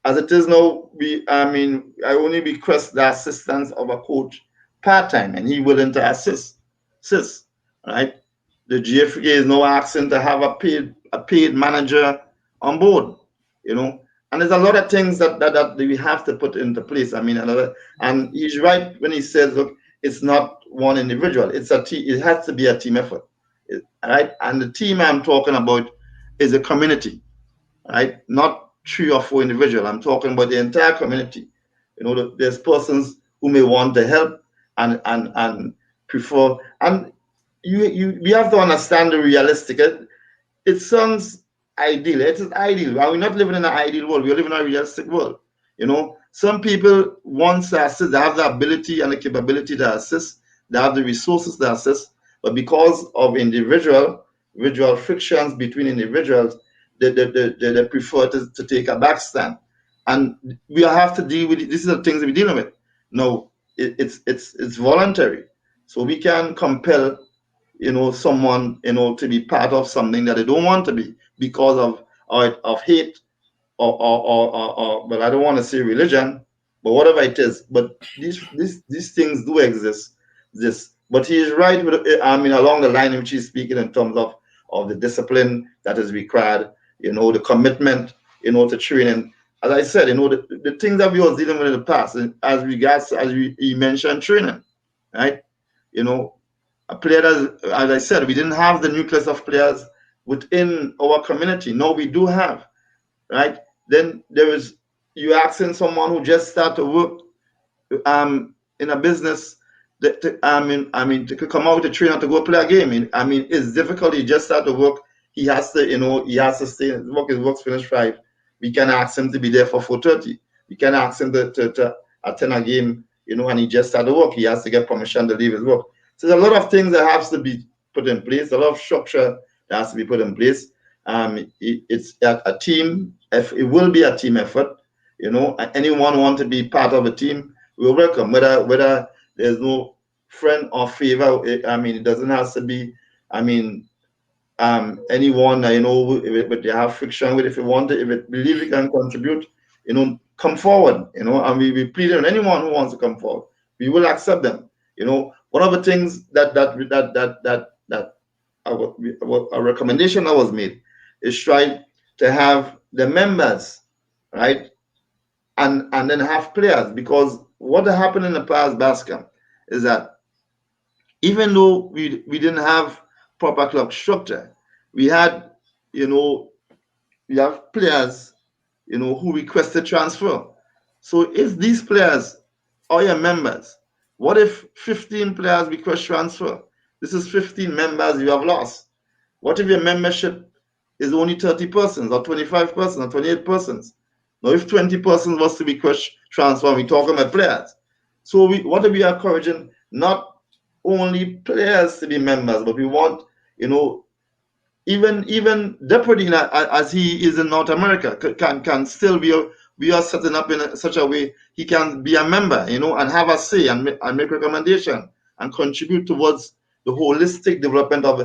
As it is now, I only request the assistance of a coach part-time, and he willing to assist, right? The GFA is now asking to have a paid manager on board, And there's a lot of things that we have to put into place. I mean, and he's right when he says, look, it's not one individual. It's a team. It has to be a team effort, right? And the team I'm talking about is a community, right? Not 3 or 4 individuals. I'm talking about the entire community. You know, there's persons who may want to help and prefer. And we have to understand the realistic. It sounds ideal. It is ideal. We're not living in an ideal world. We're living in a realistic world. You know, some people want to assist. They have the ability and the capability to assist. They have the resources to assist. But because of individual frictions between individuals, they prefer to take a back stand. And we have to deal with it. These are the things that we're dealing with. No, it's voluntary. So we can compel, you know, someone, you know, to be part of something that they don't want to be because of hate or but I don't want to say religion, but whatever it is. But these things do exist. But he is right with, I mean, along the line in which he's speaking in terms of the discipline that is required, you know, the commitment, you know, to training. As I said, you know, the things that we was dealing with in the past, as regards, he mentioned training, right? You know, a player as I said, we didn't have the nucleus of players within our community. No, we do have, right? Then there is, you asking someone who just started to work in a business that to come out to train and to go play a game. I mean, it's difficult. He just started to work. He has to, you know, he has to stay. His work's finished 5. We can ask him to be there for 4:30. We can ask him to attend a game, you know, and he just started work. He has to get permission to leave his work. So there's a lot of things that has to be put in place. A lot of structure that has to be put in place. It's a team. If it will be a team effort, you know, anyone want to be part of a team, we're welcome. Whether there's no friend or favor, I mean, it doesn't have to be. I mean, anyone, you know, but they have friction with, if you want to, if it believe you can contribute, you know, come forward, you know, and we plead on anyone who wants to come forward, we will accept them. You know, one of the things that a recommendation that was made is try to have the members, right, and then have players, because what happened in the past, Bascom, is that even though we didn't have proper club structure, we had, you know, we have players, you know, who requested transfer. So if these players are your members, what if 15 players request transfer? This is 15 members you have lost. What if your membership is only 30 persons or 25 persons or 28 persons? Now, if 20 persons was to request transfer, we talking about players. So what are we encouraging? Not only players to be members, but we want, you know, even Deputy, as he is in North America, can still be we are setting up in such a way he can be a member, you know, and have a say and make recommendation and contribute towards the holistic development of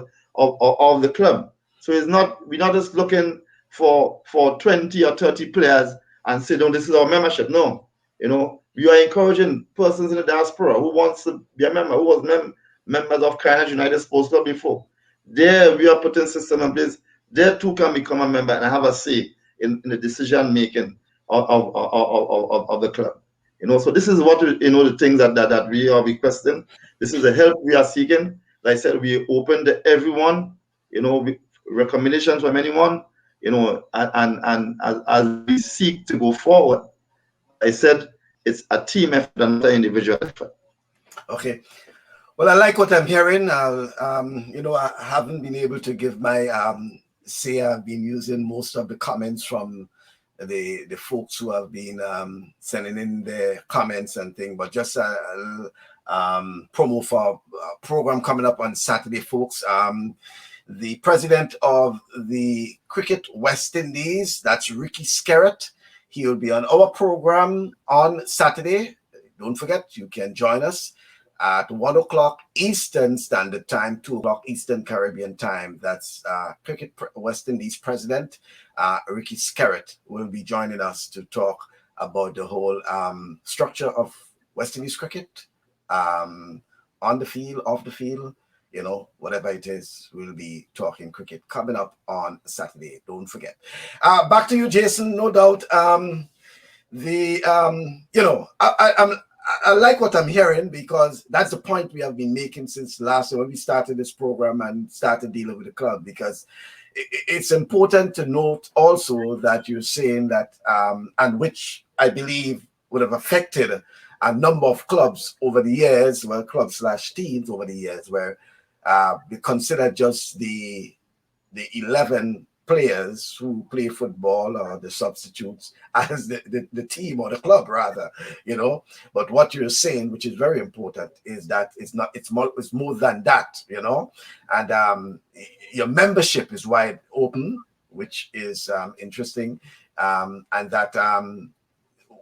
the club. So it's not, we're not just looking for 20 or 30 players and say, no, this is our membership. No, you know, we are encouraging persons in the diaspora who wants to be a member, who was members of Carenage United Sports Club before. There, we are putting system in place. There too can become a member and have a say in the decision making of the club. You know, so this is what, you know, the things that we are requesting. This is the help we are seeking. Like I said, we open to everyone. You know, recommendations from anyone. You know, and as we seek to go forward, as I said, it's a team effort and not an individual effort. Okay. Well, I like what I'm hearing. You know, I haven't been able to give my say. I've been using most of the comments from the folks who have been sending in their comments and things. But just a promo for a program coming up on Saturday, folks. The president of the Cricket West Indies, that's Ricky Skerritt. He will be on our program on Saturday. Don't forget, you can join us at 1 o'clock Eastern Standard Time, 2 o'clock Eastern Caribbean Time. That's Cricket West Indies President Ricky Skerritt will be joining us to talk about the whole structure of West Indies cricket, on the field, off the field, whatever it is, we'll be talking cricket coming up on Saturday. Don't forget. Back to you, Jason. No doubt. I like what I'm hearing, because that's the point we have been making since last when we started this program and started dealing with the club, because it's important to note also that you're saying that, and which I believe would have affected a number of clubs over the years, well, clubs/teams over the years, where we consider just the 11 players who play football, or the substitutes, as the team, or the club rather, But what you're saying, which is very important, is that it's more than that, And your membership is wide open, which is interesting, and that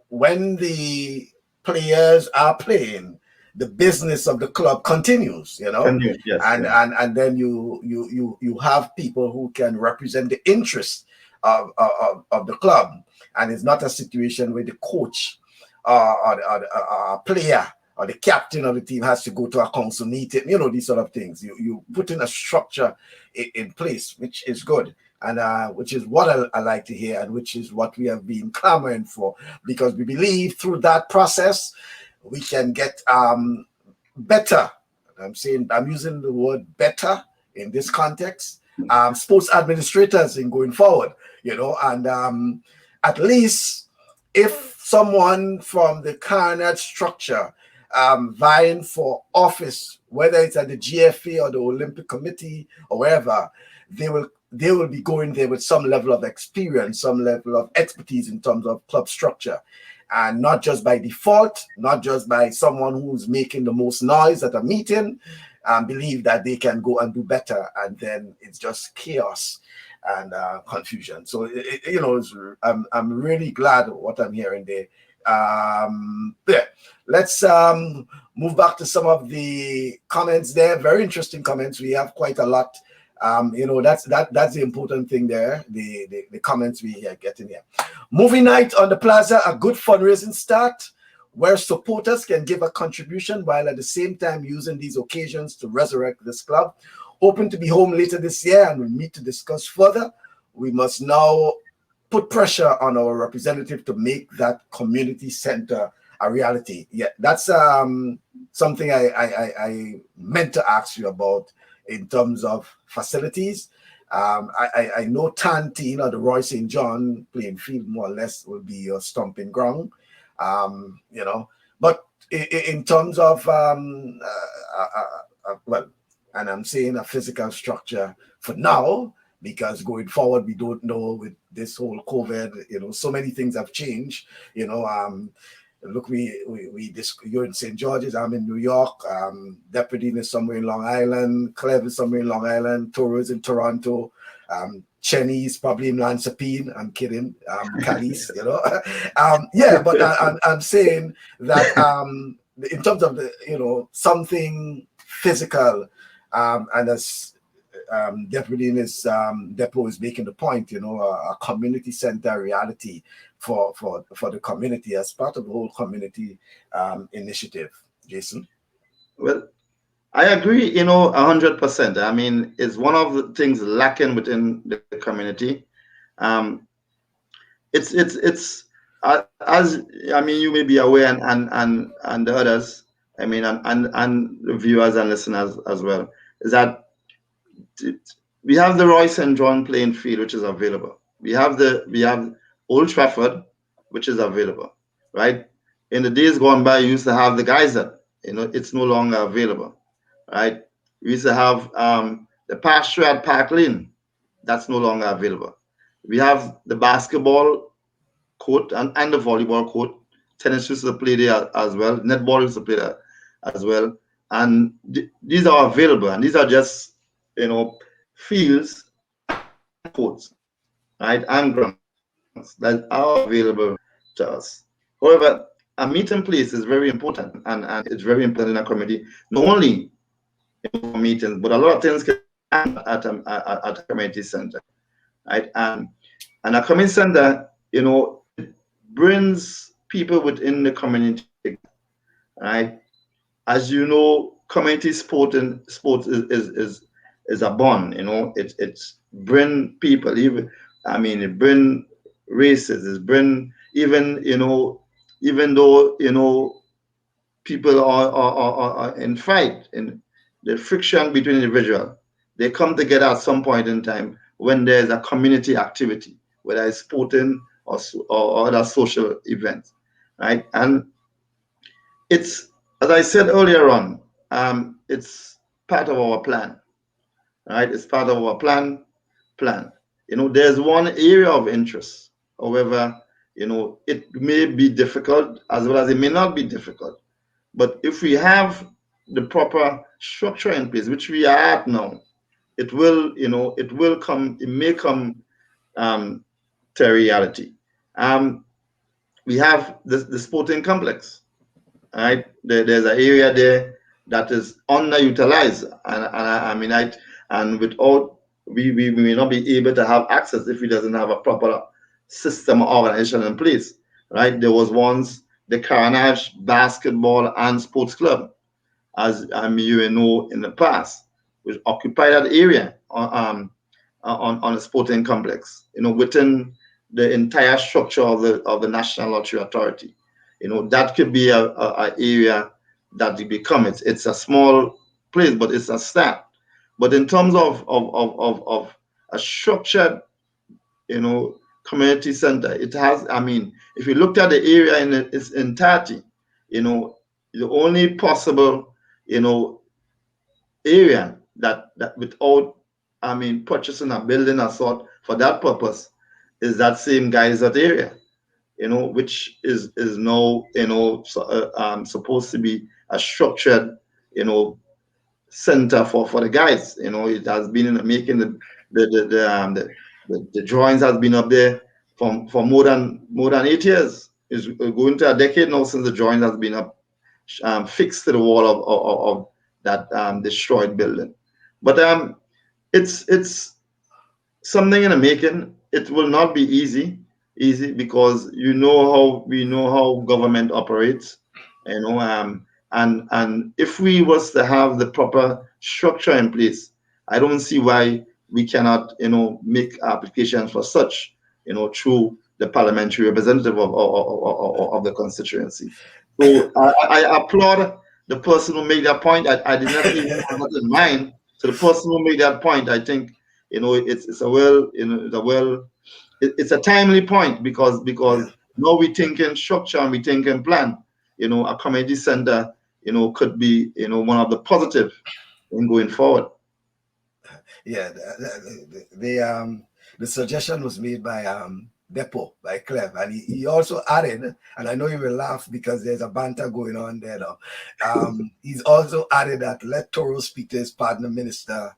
when the players are playing, the business of the club continues, Yes, and yeah. and then you have people who can represent the interest of the club, and it's not a situation where the coach or player or the captain of the team has to go to a council meeting, these sort of things. You put in a structure in place, which is good, and which is what I like to hear, and which is what we have been clamoring for, because we believe through that process we can get better. I'm using the word better in this context. Sports administrators in going forward, and at least if someone from the Carenage structure vying for office, whether it's at the GFA or the Olympic Committee or wherever, they will be going there with some level of experience, some level of expertise in terms of club structure, and not just by default, not just by someone who's making the most noise at a meeting, and believe that they can go and do better, and then it's just chaos and confusion. So I'm really glad what I'm hearing there. Yeah, let's move back to some of the comments there. Very interesting comments. We have quite a lot. That's the important thing there. The comments we are getting here. Movie night on the plaza, a good fundraising start, where supporters can give a contribution while at the same time using these occasions to resurrect this club. Hoping to be home later this year, and we'll meet to discuss further. We must now put pressure on our representative to make that community center a reality. Yeah, that's something I meant to ask you about in terms of facilities. I know Tantine or the Roy St. John playing field more or less will be your stomping ground, but in terms of well, and I'm saying a physical structure for now, because going forward we don't know with this whole COVID. So many things have changed. Look, you're in St. George's, I'm in New York, Deputy is somewhere in Long Island, Cleve is somewhere in Long Island, Toro is in Toronto, Cheney is probably in Lansapine. I'm kidding. Calice, yeah, but I'm saying that in terms of something physical, and as Deputy in his depot is making the point, a community center reality for the community as part of the whole community initiative. Jason? Well, I agree, 100%. I mean, it's one of the things lacking within the community. It's as I mean, you may be aware, and the others, I mean, and the viewers and listeners as well, is that we have the Roy St. John playing field, which is available. We have Old Trafford, which is available, right? In the days gone by, you used to have the Geyser. It's no longer available, right? We used to have the pasture at Park Lane. That's no longer available. We have the basketball court and the volleyball court. Tennis used to play there as well. Netball used to play there as well. And these are available, and these are just fields and courts, right, and grounds that are available to us. However, a meeting place is very important, and it's very important in a community, not only for meetings, but a lot of things can happen at a community center, right? And a community center, it brings people within the community, right? As you know, community sports is a bond. It's bring people, even it bring races, it's bring even even though people are in fight, in the friction between individual, they come together at some point in time when there's a community activity, whether it's sporting or other social events, right? And it's, as I said earlier on, it's part of our plan, right? It's part of our plan. There's one area of interest. However, it may be difficult as well as it may not be difficult. But if we have the proper structure in place, which we are at now, it may come um, to reality. Um, we have the sporting complex, right? There's an area there that is underutilized, and without we may not be able to have access if we doesn't have a proper system or organization in place, right? There was once the Carenage Basketball and Sports Club, as you know, in the past, which occupied that area on a sporting complex, within the entire structure of the National Lottery Authority. That could be a area that it become. It's a small place, but it's a start. But in terms of a structured, community center, it has. If you looked at the area in its entirety, the only possible, area that without, purchasing a building or sort for that purpose, is that same Geyser area, which is now, supposed to be a structured, center for the guys. It has been in the making. The drawings has been up there for more than 8 years. It's going to a decade now since the drawing has been up, fixed to the wall of that destroyed building. But it's something in the making. It will not be easy because we know how government operates, and if we was to have the proper structure in place, I don't see why we cannot, make applications for such, through the parliamentary representative of the constituency. So I applaud the person who made that point. I did not even have that in mind. So the person who made that point, I think, it's a well, it's a timely point because now we thinking structure and we thinking plan. A community center, could be, one of the positive in going forward. Yeah, the suggestion was made by Depo, by Clem, and he also added, and I know you will laugh because there's a banter going on there now. He's also added that let Toro speak to his partner minister.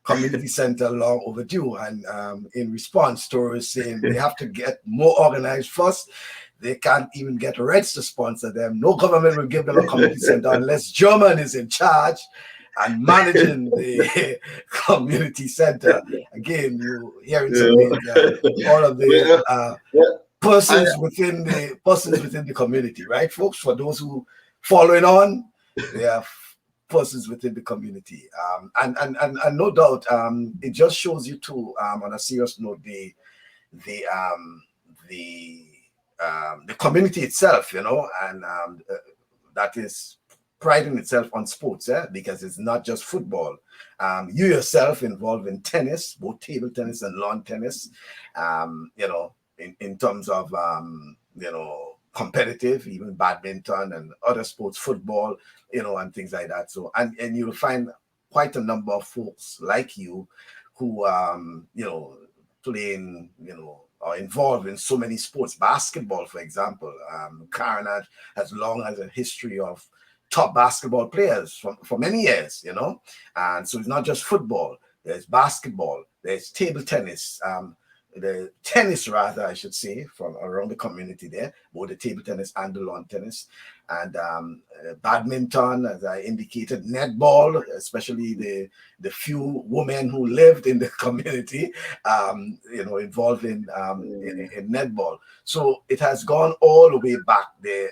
Community center long overdue, and in response, Toro is saying they have to get more organized first. They can't even get Reds to sponsor them. No government will give them a community center unless German is in charge and managing the community center. Again, you hearing some names there. All of the persons within the community, right, folks? For those who following on, they are persons within the community, and no doubt, it just shows you too. On a serious note, the community itself, and that is priding itself on sports, because it's not just football. You yourself involved in tennis, both table tennis and lawn tennis. In terms of competitive, even badminton and other sports, football, and things like that. So, and you'll find quite a number of folks like you who, playing, are involved in so many sports. Basketball, for example, Carenage has long has a history of top basketball players for many years, and so it's not just football. There's basketball, there's table tennis, the tennis, rather, I should say, from around the community there, both the table tennis and the lawn tennis, and badminton, as I indicated, netball, especially the few women who lived in the community, involved in netball. So it has gone all the way back there,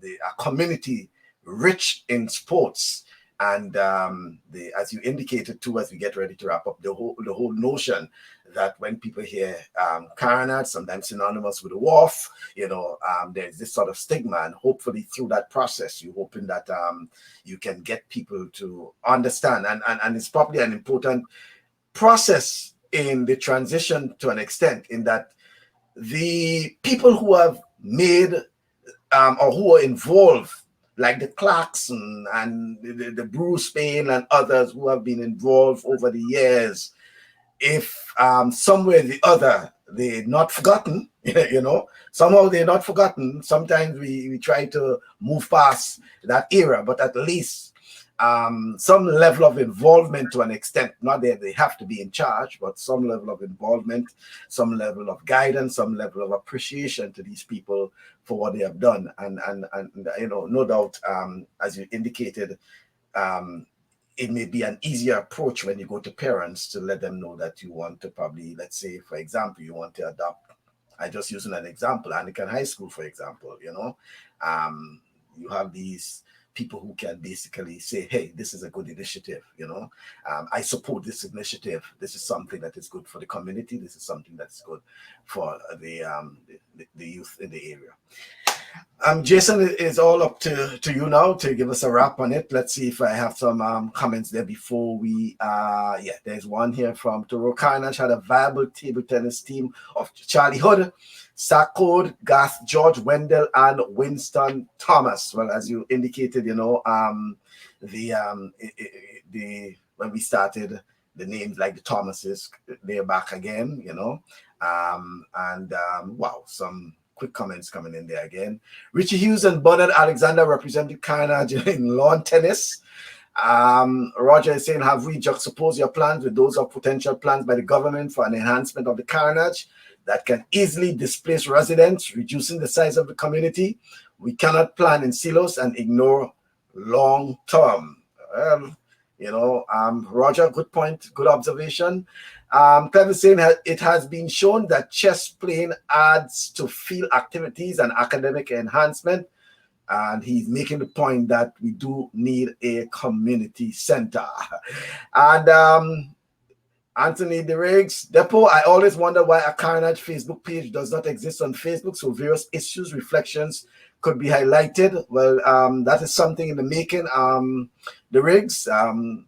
the community rich in sports. And as you indicated too, as we get ready to wrap up, the whole notion that when people hear Carenage, sometimes synonymous with a wharf, there's this sort of stigma, and hopefully through that process, you're hoping that you can get people to understand, and it's probably an important process in the transition to an extent, in that the people who have made or who are involved, like the Clarkson and the Bruce Payne and others who have been involved over the years, if somewhere or the other they're not forgotten, somehow they're not forgotten. Sometimes we try to move past that era, but at least some level of involvement to an extent, not that they have to be in charge, but some level of involvement, some level of guidance, some level of appreciation to these people for what they have done. And no doubt, as you indicated, it may be an easier approach when you go to parents to let them know that you want to probably, let's say, for example, you want to adopt, I just using an example, Anglican High School, for example, you have these people who can basically say, hey, this is a good initiative, I support this initiative. This is something that is good for the community. This is something that's good for the youth in the area. Jason, is all up to you now to give us a wrap on it. Let's see if I have some comments there before we, there's one here from Toro. Carenage had a viable table tennis team of Charlie Hood, Sackcode, Garth George, Wendell, and Winston Thomas. Well, as you indicated, when we started, the names like the Thomases, they're back again, wow, some quick comments coming in there again. Richie Hughes and Bernard Alexander represented Carenage in lawn tennis. Roger is saying, have we juxtaposed your plans with those of potential plans by the government for an enhancement of the Carenage that can easily displace residents, reducing the size of the community? We cannot plan in silos and ignore long term. Roger, good point, good observation. Clever saying it has been shown that chess playing adds to field activities and academic enhancement, and he's making the point that we do need a community center. And Anthony DeRiggs, Depot, I always wonder why a Carenage Facebook page does not exist on Facebook, so various issues, reflections could be highlighted. Well, that is something in the making. DeRiggs,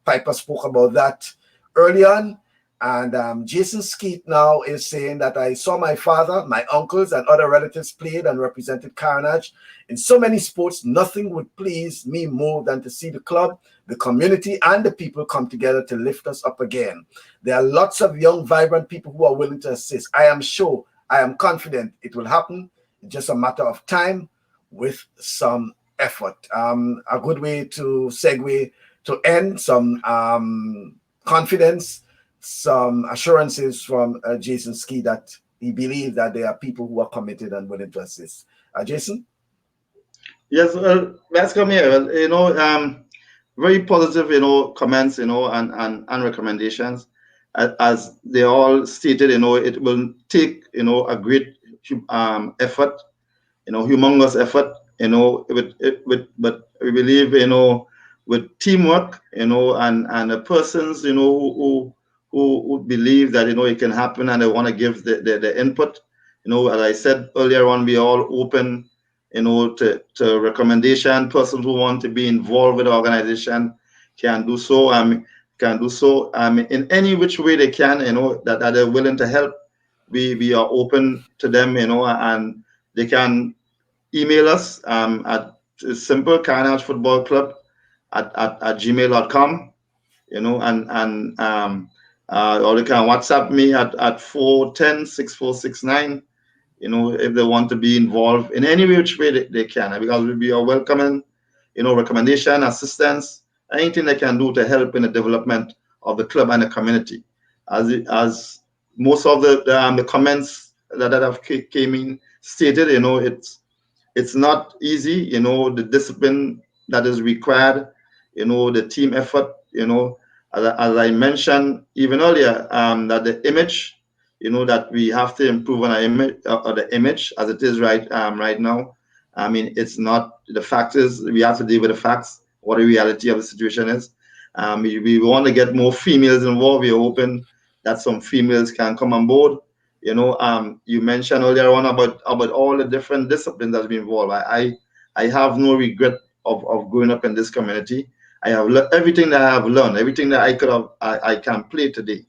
Piper spoke about that early on. And Jason Skeet now is saying that I saw my father, my uncles, and other relatives played and represented Carenage in so many sports. Nothing would please me more than to see the club, the community, and the people come together to lift us up again. There are lots of young, vibrant people who are willing to assist. I am sure, I am confident it will happen. It's just a matter of time with some effort. A good way to segue to end, some confidence, some assurances from Jason Ski that he believes that there are people who are committed and willing to assist. Jason? Yes, well, let's come here. Well, very positive, comments, and recommendations. As they all stated, it will take, a great effort, humongous effort, but we believe, with teamwork, and the persons, who believe that, it can happen and they want to give the input. As I said earlier on, we all open, to recommendation. Persons who want to be involved with the organization can do so. In any which way they can, that they're willing to help. We are open to them, and they can email us at simple Carenage Football Club at gmail.com, or they can WhatsApp me at 410-6469, if they want to be involved in any which way they can, because we are welcoming, recommendation, assistance, anything they can do to help in the development of the club and the community. As most of the comments that have came in stated, it's not easy, the discipline that is required, the team effort, as I mentioned even earlier, that the image, that we have to improve on our image, or the image as it is right now, I mean, it's not, the fact is we have to deal with the facts, what the reality of the situation is. We want to get more females involved. We're hoping that some females can come on board. You mentioned earlier on about all the different disciplines that have been involved. I have no regret of growing up in this community. I have everything that I have learned, everything that I could have, I can play today,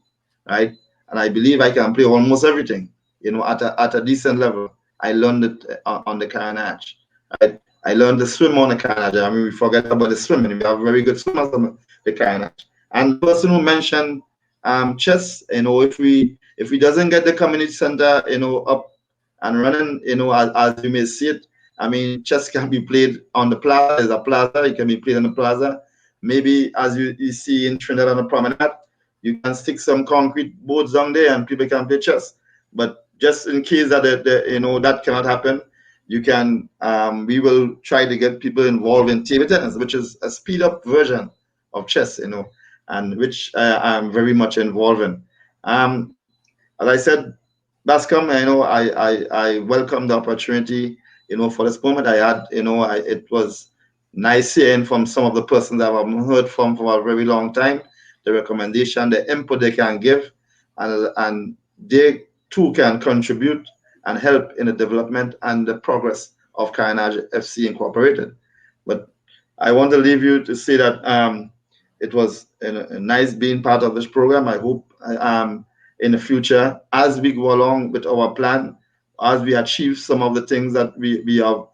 right? And I believe I can play almost everything, at a decent level. I learned it on the Carenage, right? I learned to swim on the Carenage. I mean, we forget about the swimming. We have very good swimmers on the Carenage. And the person who mentioned chess, if we doesn't get the community center, up and running, as you may see it, I mean, chess can be played on the plaza. There's a plaza. It can be played on the plaza. Maybe as you see in Trinidad on the promenade, you can stick some concrete boards down there and people can play chess. But just in case that that cannot happen, we will try to get people involved in table tennis, which is a speed up version of chess, and which I'm very much involved in. As I said, Bascom, I welcome the opportunity, for this moment. I had, it was nice hearing from some of the persons that I've heard from for a very long time, the recommendation, the input they can give, and they too can contribute and help in the development and the progress of Carenage FC Incorporated. But I want to leave you to say that it was a nice being part of this program. I hope in the future, as we go along with our plan, as we achieve some of the things that we have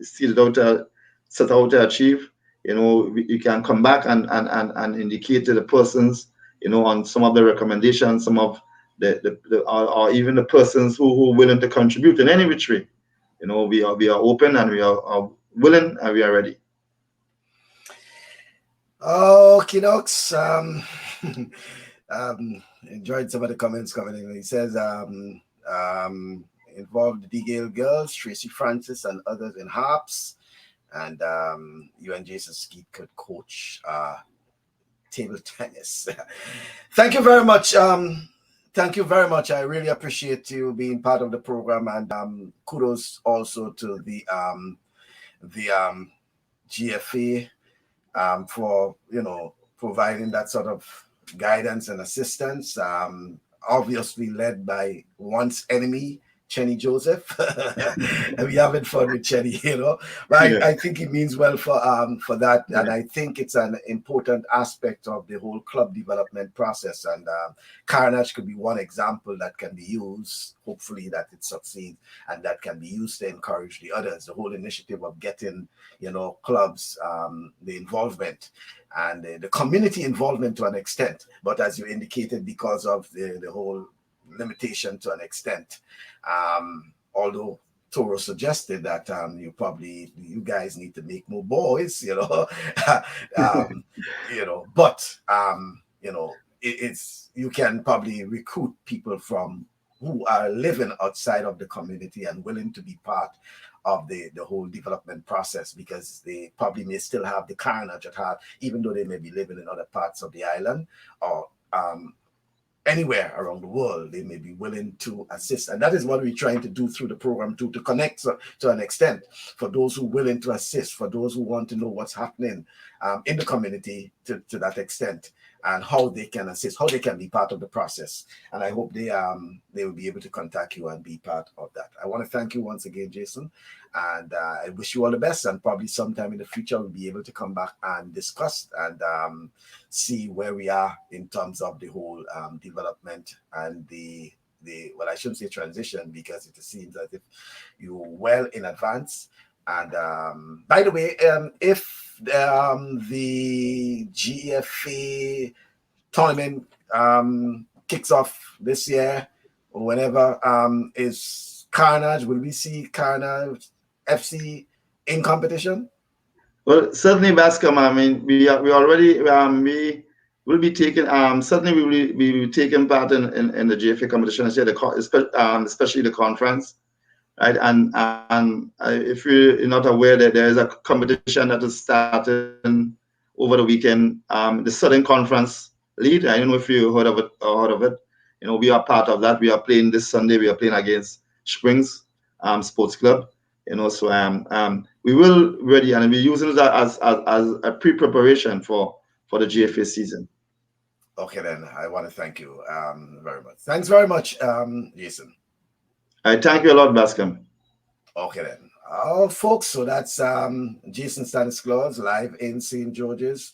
set out to achieve, you can come back and indicate to the persons, on some of the recommendations, some of or even the persons who are willing to contribute in any which way. We are open and we are willing and we are ready. Okay, docs. Enjoyed some of the comments coming in. He says, involved the D-Gale girls, Tracy Francis and others in harps, and you and Jason Skeet could coach table tennis. Thank you very much. Thank you very much. I really appreciate you being part of the program, and kudos also to the GFA for providing that sort of guidance and assistance. Obviously led by once enemy Chenny Joseph. And we having fun with Chenny, But Yeah. I think it means well for that, and I think it's an important aspect of the whole club development process. And Carenage could be one example that can be used. Hopefully, that it succeeds, and that can be used to encourage the others. The whole initiative of getting, clubs, the involvement and the community involvement to an extent. But as you indicated, because of the whole limitation to an extent, although Toro suggested that you guys need to make more boys, but it's you can probably recruit people from who are living outside of the community and willing to be part of the whole development process, because they probably may still have the Carenage at heart, even though they may be living in other parts of the island or anywhere around the world. They may be willing to assist, and that is what we're trying to do through the program, to connect to an extent for those who are willing to assist, for those who want to know what's happening in the community to that extent, and how they can assist, how they can be part of the process. And I hope they will be able to contact you and be part of that. I want to thank you once again, Jason, and I wish you all the best. And probably sometime in the future we'll be able to come back and discuss and see where we are in terms of the whole development and the well, I shouldn't say transition, because it seems as if you're well in advance. And by the way, if the GFA tournament kicks off this year or whenever, is Carenage, will we see Carenage FC in competition? Well, certainly, Bascom. I mean, we already we will be taking certainly we will be taking part in the GFA competition this year, especially the conference, right? And if you're not aware that there is a competition that is starting over the weekend, the Southern Conference League. I don't know if you heard of it. We are part of that. We are playing this Sunday. We are playing against Springs Sports Club. So we will ready and we're using it as a pre-preparation for the GFA season. Okay, then I want to thank you very much. Thanks very much, Jason. I thank you a lot, Bascom. Okay, then. Oh, folks, so that's Jason Stanislaus live in St. George's,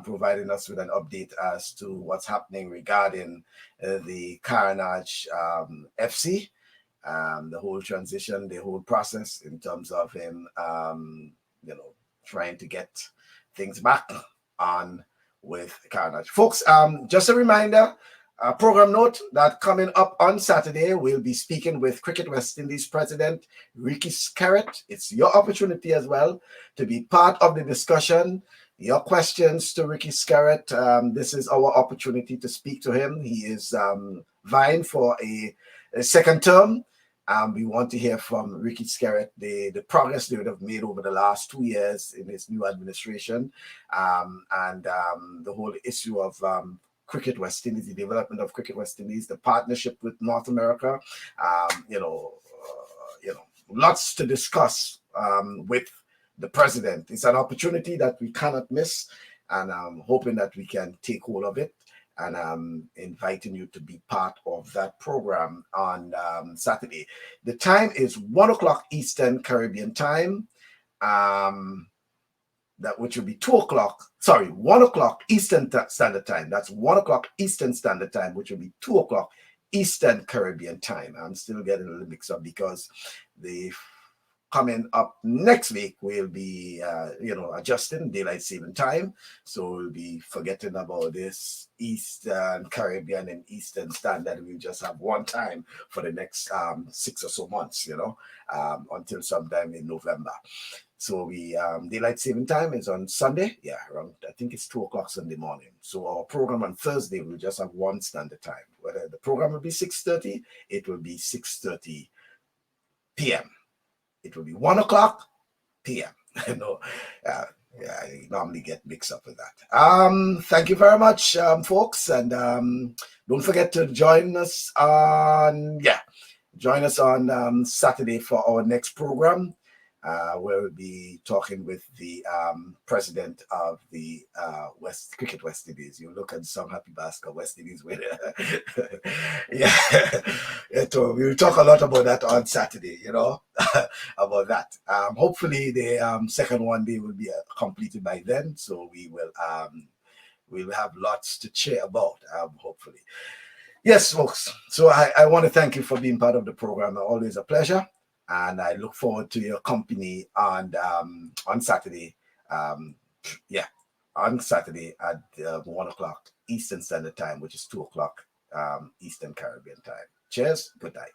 providing us with an update as to what's happening regarding the Carenage FC, the whole transition, the whole process in terms of him, trying to get things back on with Carenage. Folks, just a reminder, program note that coming up on Saturday, we'll be speaking with Cricket West Indies President Ricky Scarrett. It's your opportunity as well to be part of the discussion. Your questions to Ricky Scarrett. This is our opportunity to speak to him. He is vying for a second term. We want to hear from Ricky Scarrett, the progress they would have made over the last 2 years in his new administration, and the whole issue of Cricket West Indies, the development of Cricket West Indies, the partnership with North America, lots to discuss with the president. It's an opportunity that we cannot miss, and I'm hoping that we can take hold of it. And I'm inviting you to be part of that program on Saturday. The time is 1 o'clock Eastern Caribbean time. That which will be 1 o'clock Eastern Standard Time. That's 1 o'clock Eastern Standard Time, which will be 2 o'clock Eastern Caribbean time. I'm still getting a little mixed up because the coming up next week we'll be adjusting daylight saving time, so we'll be forgetting about this Eastern Caribbean and Eastern Standard. We'll just have one time for the next 6 or so months, until sometime in November. So we daylight saving time is on Sunday, around, I think it's 2 o'clock Sunday morning. So our program on Thursday will just have one standard time. Whether the program will be 6:30, it will be 6:30 p.m. It will be 1 o'clock p.m. I normally get mixed up with that. Thank you very much, folks, and don't forget to join us on Saturday for our next program. We'll be talking with the president of the Cricket West Indies. You look at some happy basket West Indies winner. We'll talk a lot about that on Saturday, about that. Hopefully the second one day will be completed by then, so we'll have lots to cheer about, hopefully. Yes, folks. So I want to thank you for being part of the program. Always a pleasure. And I look forward to your company on Saturday. On Saturday at 1 o'clock Eastern Standard Time, which is 2 o'clock Eastern Caribbean time. Cheers. Good night.